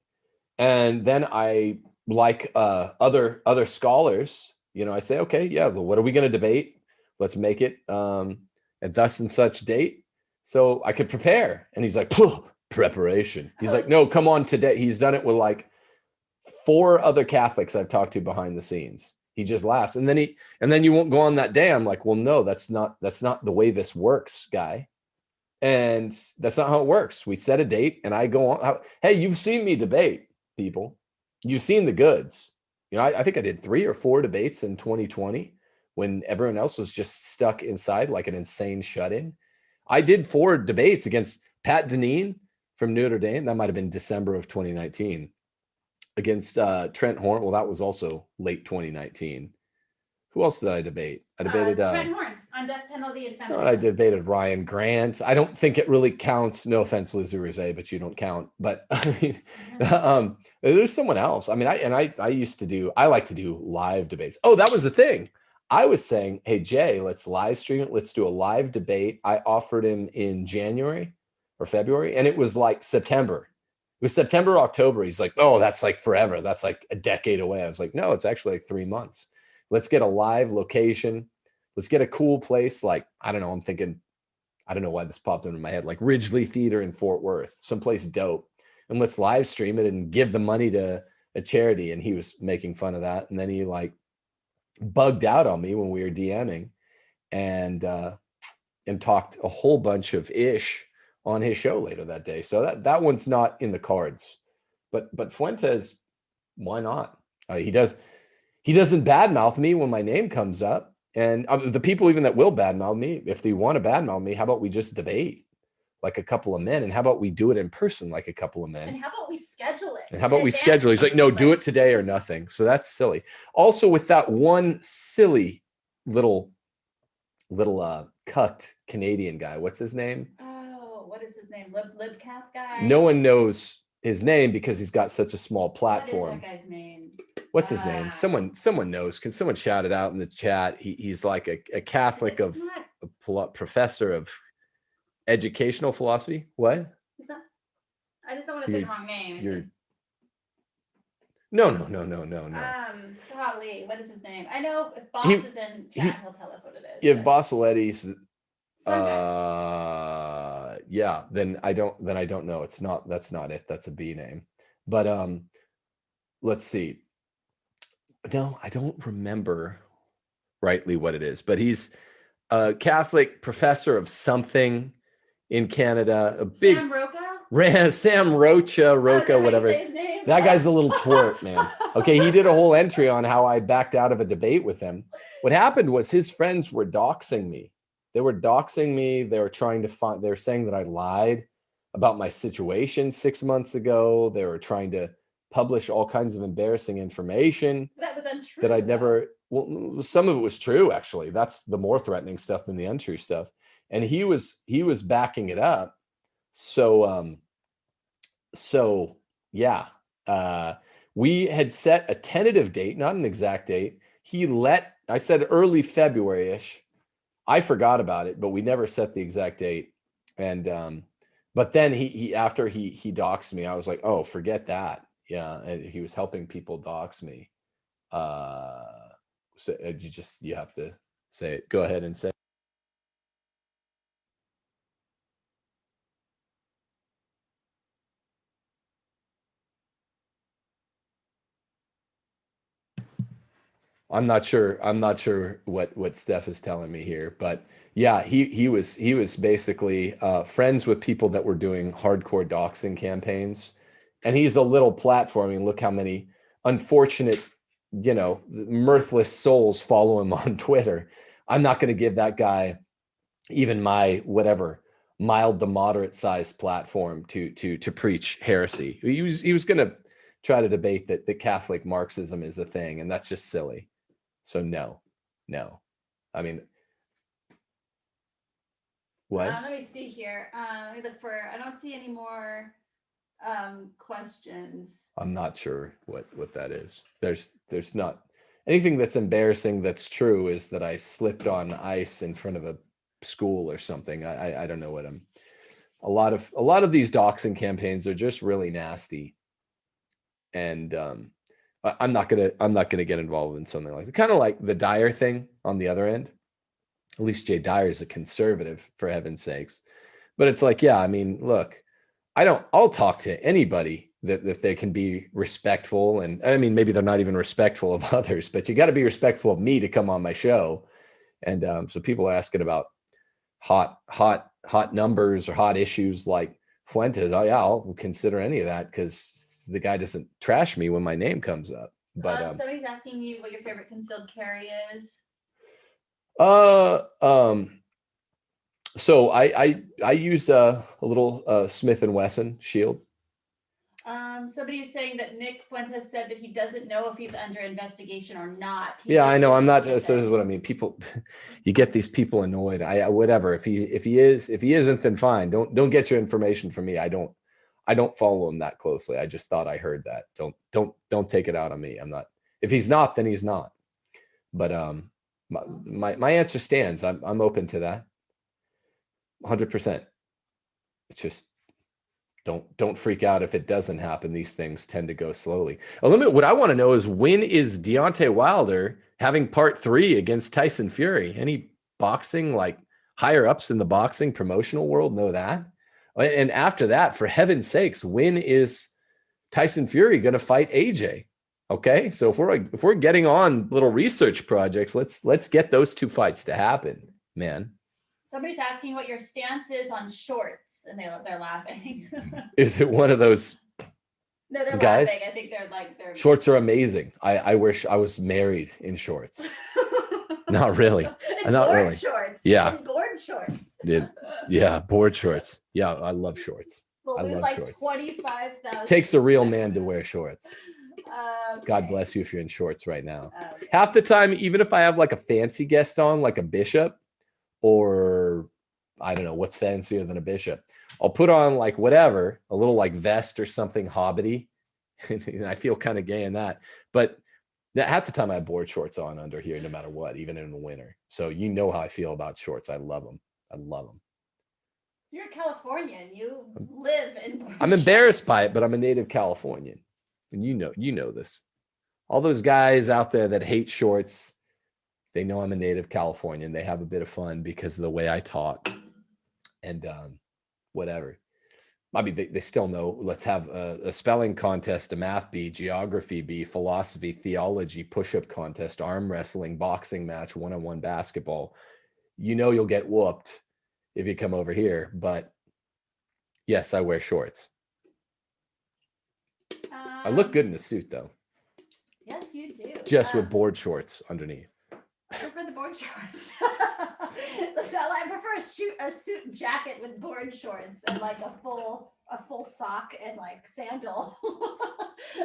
and then I like other scholars. You know, I say, okay, yeah, well, what are we going to debate? Let's make it at thus and such date, so I could prepare. And he's like, preparation. He's like, no, come on today. He's done it with like 4 other Catholics I've talked to behind the scenes. He just laughs, and then you won't go on that day. I'm like, well, no, that's not the way this works, guy. And that's not how it works. We set a date, and I go on. Hey, you've seen me debate, people. You've seen the goods. You know, I think I did 3 or 4 debates in 2020 when everyone else was just stuck inside like an insane shut-in. I did 4 debates against Pat Deneen from Notre Dame. That might have been December of 2019. Against Trent Horn. Well, that was also late 2019. Who else did I debate? I debated Trent Horn on death penalty and feminism. I debated Ryan Grant. I don't think it really counts. No offense, Liz Urize, but you don't count. But I mean, there's someone else. I mean, I like to do live debates. Oh, that was the thing. I was saying, hey, Jay, let's live stream it. Let's do a live debate. I offered him in January or February, and it was like September. It was September, October. He's like, oh, that's like forever. That's like a decade away. I was like, no, it's actually like 3 months. Let's get a live location. Let's get a cool place. Like, I don't know. I'm thinking, I don't know why this popped into my head, like Ridgely Theater in Fort Worth, someplace dope. And let's live stream it and give the money to a charity. And he was making fun of that. And then he like bugged out on me when we were DMing and talked a whole bunch of ish on his show later that day. So that one's not in the cards. But Fuentes, why not? He doesn't badmouth me when my name comes up. And the people even that will badmouth me, if they want to badmouth me, how about we just debate like a couple of men? And how about we do it in person like a couple of men? And how about we schedule it? And how about we schedule? He's like, no, do it today or nothing. So that's silly. Also, with that one silly little cucked Canadian guy, what's his name? Oh, what is his name? Libcath guy? No one knows his name because he's got such a small platform. What is that guy's name? What's his name? Someone knows. Can someone shout it out in the chat? He's like a Catholic a professor of educational philosophy. What? I just don't want to say the wrong name. No. Golly, what is his name? I know if Boss is in chat, he'll tell us what it is. If Bossoletti's yeah, then I don't know. That's not it. That's a B name. But let's see. No, I don't remember rightly what it is, but he's a Catholic professor of something in Canada. A big Sam Rocha, whatever. That guy's a little twort, man. Okay, he did a whole entry on how I backed out of a debate with him. What happened was his friends were doxing me. They were doxing me. They were trying to find. They were saying that I lied about my situation 6 months ago. They were trying to publish all kinds of embarrassing information that was untrue, that I'd never. Well, some of it was true, actually. That's the more threatening stuff than the untrue stuff. And he was backing it up. So yeah, we had set a tentative date, not an exact date. I said early February-ish. I forgot about it, but we never set the exact date. And but then he after he doxed me, I was like, oh, forget that. Yeah, and he was helping people dox me. So you have to say it. Go ahead and say it. I'm not sure. I'm not sure what Steph is telling me here, but yeah, he was basically friends with people that were doing hardcore doxing campaigns, and he's a little platforming. Look how many unfortunate, mirthless souls follow him on Twitter. I'm not going to give that guy even my whatever mild to moderate sized platform to preach heresy. He was going to try to debate that the Catholic Marxism is a thing, and that's just silly. So no. I mean, what? Let me see here. Let me look for. I don't see any more questions. I'm not sure what that is. There's not anything that's embarrassing. That's true is that I slipped on ice in front of a school or something. I don't know what I'm. A lot of these doxing campaigns are just really nasty, and I'm not gonna get involved in something like that. Kind of like the Dyer thing on the other end. At least Jay Dyer is a conservative, for heaven's sakes. But it's like, yeah, I mean, look, I'll talk to anybody that if they can be respectful. And I mean, maybe they're not even respectful of others, but you got to be respectful of me to come on my show. And so people are asking about hot numbers or hot issues like Fuentes. Oh yeah, I'll consider any of that because the guy doesn't trash me when my name comes up. But somebody's asking you what your favorite concealed carry is. So I use a little Smith and Wesson shield. Somebody is saying that Nick Fuentes said that he doesn't know if he's under investigation or not. Yeah, I know. I'm not. So this is what I mean. People, you get these people annoyed. Whatever. If he isn't, then fine. Don't get your information from me. I don't follow him that closely. I just thought I heard that. Don't take it out on me. I'm not. If he's not, then he's not. But my answer stands. I'm open to that. 100%. It's just don't freak out if it doesn't happen. These things tend to go slowly. What I want to know is, when is Deontay Wilder having part 3 against Tyson Fury? Any boxing, like higher ups in the boxing promotional world know that? And after that, for heaven's sakes, when is Tyson Fury going to fight AJ? Okay, so if we're getting on little research projects, let's get those 2 fights to happen, man. Somebody's asking what your stance is on shorts, and they're laughing. Is it one of those? No, they're guys? laughing. I think they're Shorts are amazing. I wish I was married in shorts. Not really. Not board really. Shorts. Yeah. Board shorts. Yeah, board shorts. Yeah, I love shorts. We'll I lose love like shorts. 25,000. Takes a real man to wear shorts. Okay. God bless you if you're in shorts right now. Okay. Half the time, even if I have like a fancy guest on, like a bishop, or I don't know what's fancier than a bishop, I'll put on like whatever, a little like vest or something hobbity. And I feel kind of gay in that. But half the time I have board shorts on under here, no matter what, even in the winter. So you know how I feel about shorts. I love them. I love them. You're Californian. You live in board I'm embarrassed by it, but I'm a native Californian. And you know this. All those guys out there that hate shorts, they know I'm a native Californian. They have a bit of fun because of the way I talk. And whatever. I mean, they still know, let's have a spelling contest, a math bee, geography bee, philosophy, theology, push-up contest, arm wrestling, boxing match, one-on-one basketball. You know you'll get whooped if you come over here. But yes, I wear shorts. I look good in a suit, though. Yes, you do. Just with board shorts underneath. I prefer the board shorts. So I prefer a suit jacket with board shorts and like a full sock and like sandal.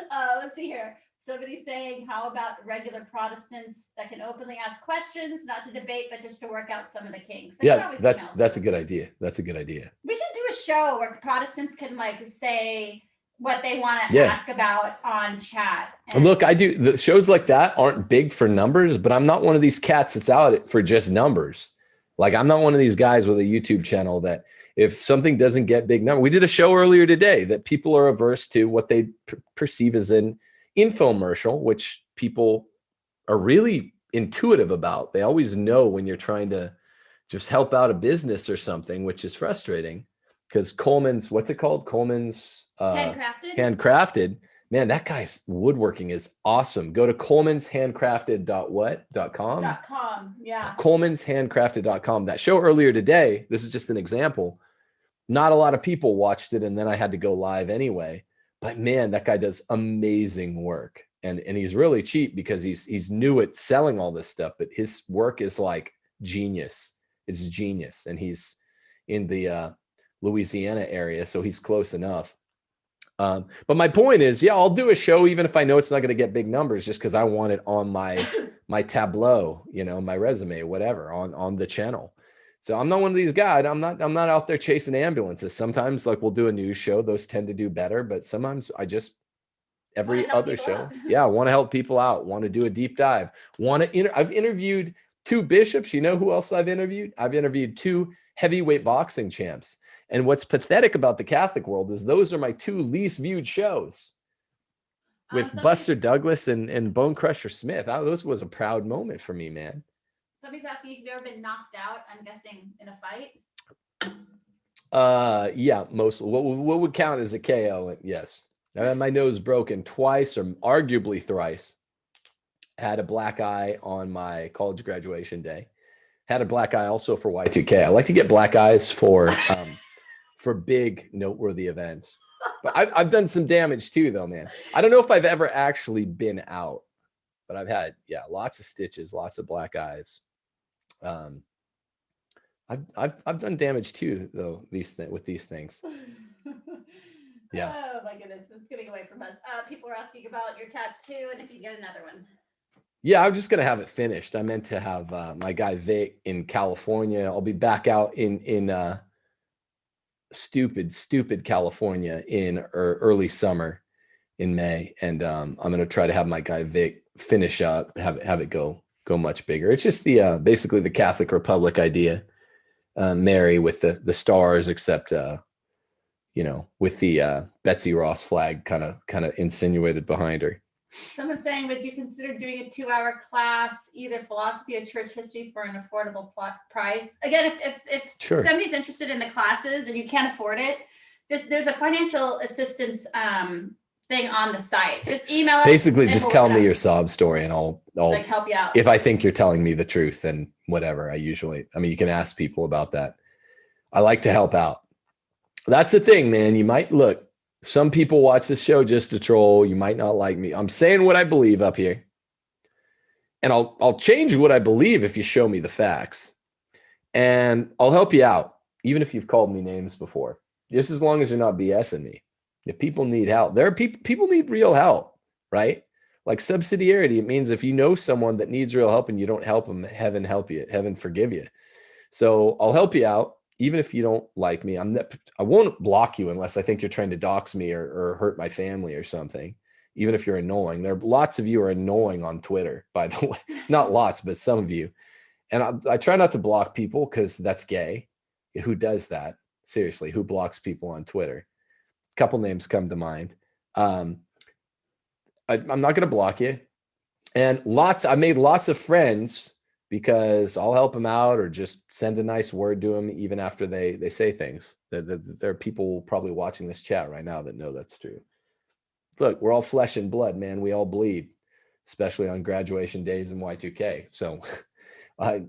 Let's see here. Somebody's saying, how about regular Protestants that can openly ask questions, not to debate, but just to work out some of the kinks? Yeah, that's a good idea. That's a good idea. We should do a show where Protestants can like say what they want to ask about on chat. And look, I do. The shows like that aren't big for numbers, but I'm not one of these cats that's out for just numbers. Like, I'm not one of these guys with a YouTube channel that if something doesn't get big number, we did a show earlier today that people are averse to what they perceive as an infomercial, which people are really intuitive about. They always know when you're trying to just help out a business or something, which is frustrating because Coleman's, what's it called? Coleman's handcrafted. Handcrafted Man, that guy's woodworking is awesome. Go to coleman'shandcrafted.com. .com. Yeah. coleman'shandcrafted.com. That show earlier today, this is just an example. Not a lot of people watched it, and then I had to go live anyway. But man, that guy does amazing work. And he's really cheap because he's new at selling all this stuff, but his work is like genius. It's genius. And he's in the Louisiana area, so he's close enough. But my point is, yeah, I'll do a show even if I know it's not going to get big numbers, just because I want it on my tableau, you know, my resume, whatever, on the channel. So I'm not one of these guys. I'm not out there chasing ambulances. Sometimes, like, we'll do a news show; those tend to do better. But sometimes I just every other show, yeah, I want to help people out. Want to do a deep dive. I've interviewed 2 bishops. You know who else I've interviewed? I've interviewed 2 heavyweight boxing champs. And what's pathetic about the Catholic world is those are my 2 least viewed shows, with Buster Douglas and Bone Crusher Smith. Those was a proud moment for me, man. Somebody's asking if you've ever been knocked out, I'm guessing, in a fight. Yeah, mostly. What would count as a KO? Yes. I had my nose broken twice, or arguably thrice. Had a black eye on my college graduation day. Had a black eye also for Y2K. I like to get black eyes for big noteworthy events. But I've done some damage too, though, man. I don't know if I've ever actually been out, but I've had, yeah, lots of stitches, lots of black eyes. I've done damage too, though, with these things. Yeah. Oh my goodness, it's getting away from us. People are asking about your tattoo and if you get another one. Yeah, I'm just gonna have it finished. I meant to have my guy Vic in California. I'll be back out in stupid California in early summer in May, and I'm gonna try to have my guy Vic finish up, have it go much bigger. It's just the basically the Catholic Republic idea, Mary with the stars, except you know, with the Betsy Ross flag kind of insinuated behind her. Someone's saying, would you consider doing a 2-hour class, either philosophy or church history, for an affordable price? Again, if Sure. Somebody's interested in the classes and you can't afford it, there's a financial assistance thing on the site. Just email us. Basically, just tell me your sob story and I'll like help you out. If I think you're telling me the truth, then whatever. I mean, you can ask people about that. I like to help out. That's the thing, man. You might look. Some people watch this show just to troll. You might not like me. I'm saying what I believe up here. And I'll change what I believe if you show me the facts. And I'll help you out, even if you've called me names before. Just as long as you're not BSing me. If people need help, there are people need real help, right? Like subsidiarity, it means if you know someone that needs real help and you don't help them, heaven help you, heaven forgive you. So I'll help you out. Even if you don't like me, I won't block you unless I think you're trying to dox me or hurt my family or something. Even if you're annoying, there are lots of you are annoying on Twitter, by the way. Not lots, but some of you. And I try not to block people because that's gay. Who does that? Seriously, who blocks people on Twitter? A couple names come to mind. I'm not going to block you. And I made lots of friends because I'll help them out or just send a nice word to them even after they say things. There are people probably watching this chat right now that know that's true. Look, we're all flesh and blood, man. We all bleed, especially on graduation days in Y2K. So I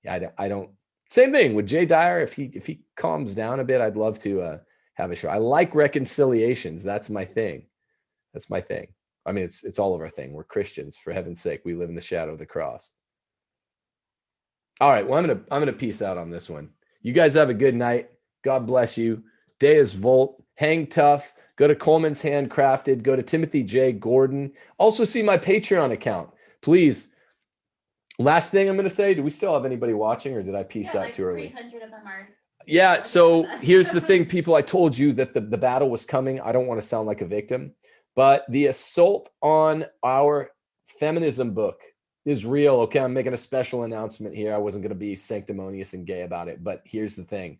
don't. Same thing with Jay Dyer. If he calms down a bit, I'd love to have a show. I like reconciliations. That's my thing. I mean, it's all of our thing. We're Christians, for heaven's sake. We live in the shadow of the cross. All right. Well, I'm gonna peace out on this one. You guys have a good night. God bless you. Deus Volt. Hang tough. Go to Coleman's Handcrafted. Go to Timothy J. Gordon. Also see my Patreon account. Please. Last thing I'm going to say, do we still have anybody watching or did I peace out too early? 300 of them are. Yeah. So here's the thing, people. I told you that the battle was coming. I don't want to sound like a victim, but the assault on our feminism book is real. Okay. I'm making a special announcement here. I wasn't going to be sanctimonious and gay about it, but here's the thing.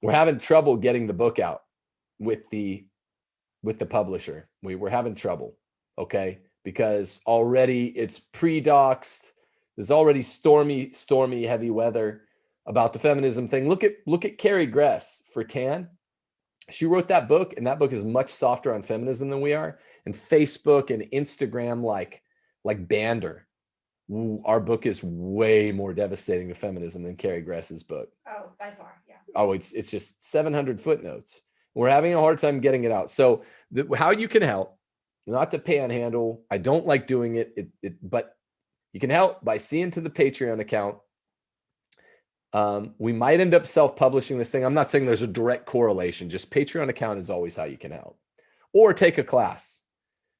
We're having trouble getting the book out with the publisher. We're having trouble. Okay. Because already it's pre-doxed. There's already stormy, heavy weather about the feminism thing. Look at Carrie Gress for TAN. She wrote that book, and that book is much softer on feminism than we are. And Facebook and Instagram, like Bander, our book is way more devastating to feminism than Carrie Gress's book. Oh, by far, yeah. Oh, it's just 700 footnotes. We're having a hard time getting it out. So how you can help, not to panhandle. I don't like doing it, but you can help by seeing to the Patreon account. We might end up self-publishing this thing. I'm not saying there's a direct correlation. Just Patreon account is always how you can help, or take a class.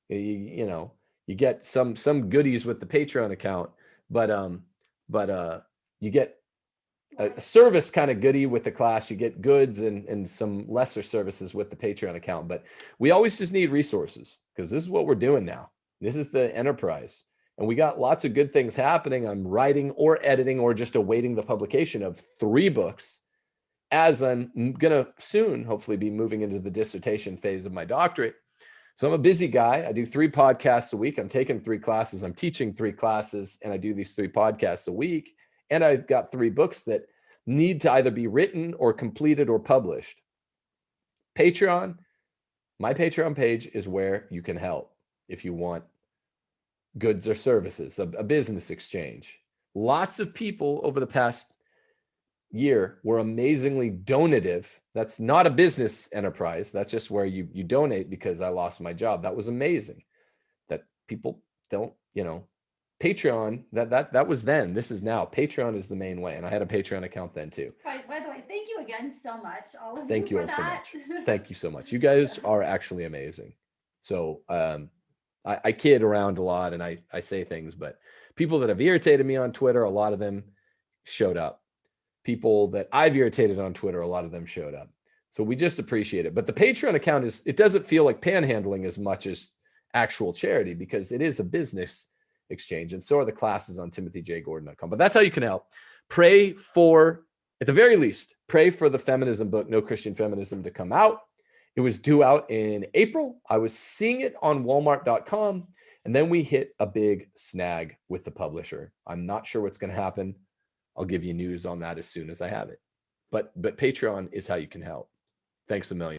You know, you get some goodies with the Patreon account, but you get a service kind of goodie with the class. You get goods and some lesser services with the Patreon account. But we always just need resources, because this is what we're doing now. This is the enterprise. And we got lots of good things happening. I'm writing or editing or just awaiting the publication of 3 books, as I'm going to soon hopefully be moving into the dissertation phase of my doctorate. So I'm a busy guy. I do 3 podcasts a week. I'm taking 3 classes. I'm teaching 3 classes, and I do these 3 podcasts a week. And I've got 3 books that need to either be written or completed or published. Patreon, my Patreon page is where you can help if you want goods or services, a business exchange. Lots of people over the past year were amazingly donative. That's not a business enterprise. That's just where you donate because I lost my job. That was amazing. That people don't, Patreon, that was then. This is now. Patreon is the main way. And I had a Patreon account then too. By the way, thank you again so much, all of you. Thank you all so much. Thank you so much. You guys are actually amazing. So I kid around a lot, and I say things, but people that have irritated me on Twitter, a lot of them showed up. People that I've irritated on Twitter, a lot of them showed up. So we just appreciate it. But the Patreon account it doesn't feel like panhandling as much as actual charity, because it is a business exchange. And so are the classes on timothyjgordon.com. But that's how you can help. Pray for, at the very least, pray for the feminism book, No Christian Feminism, to come out. It was due out in April. I was seeing it on Walmart.com, and then we hit a big snag with the publisher. I'm not sure what's going to happen. I'll give you news on that as soon as I have it. But Patreon is how you can help. Thanks a million.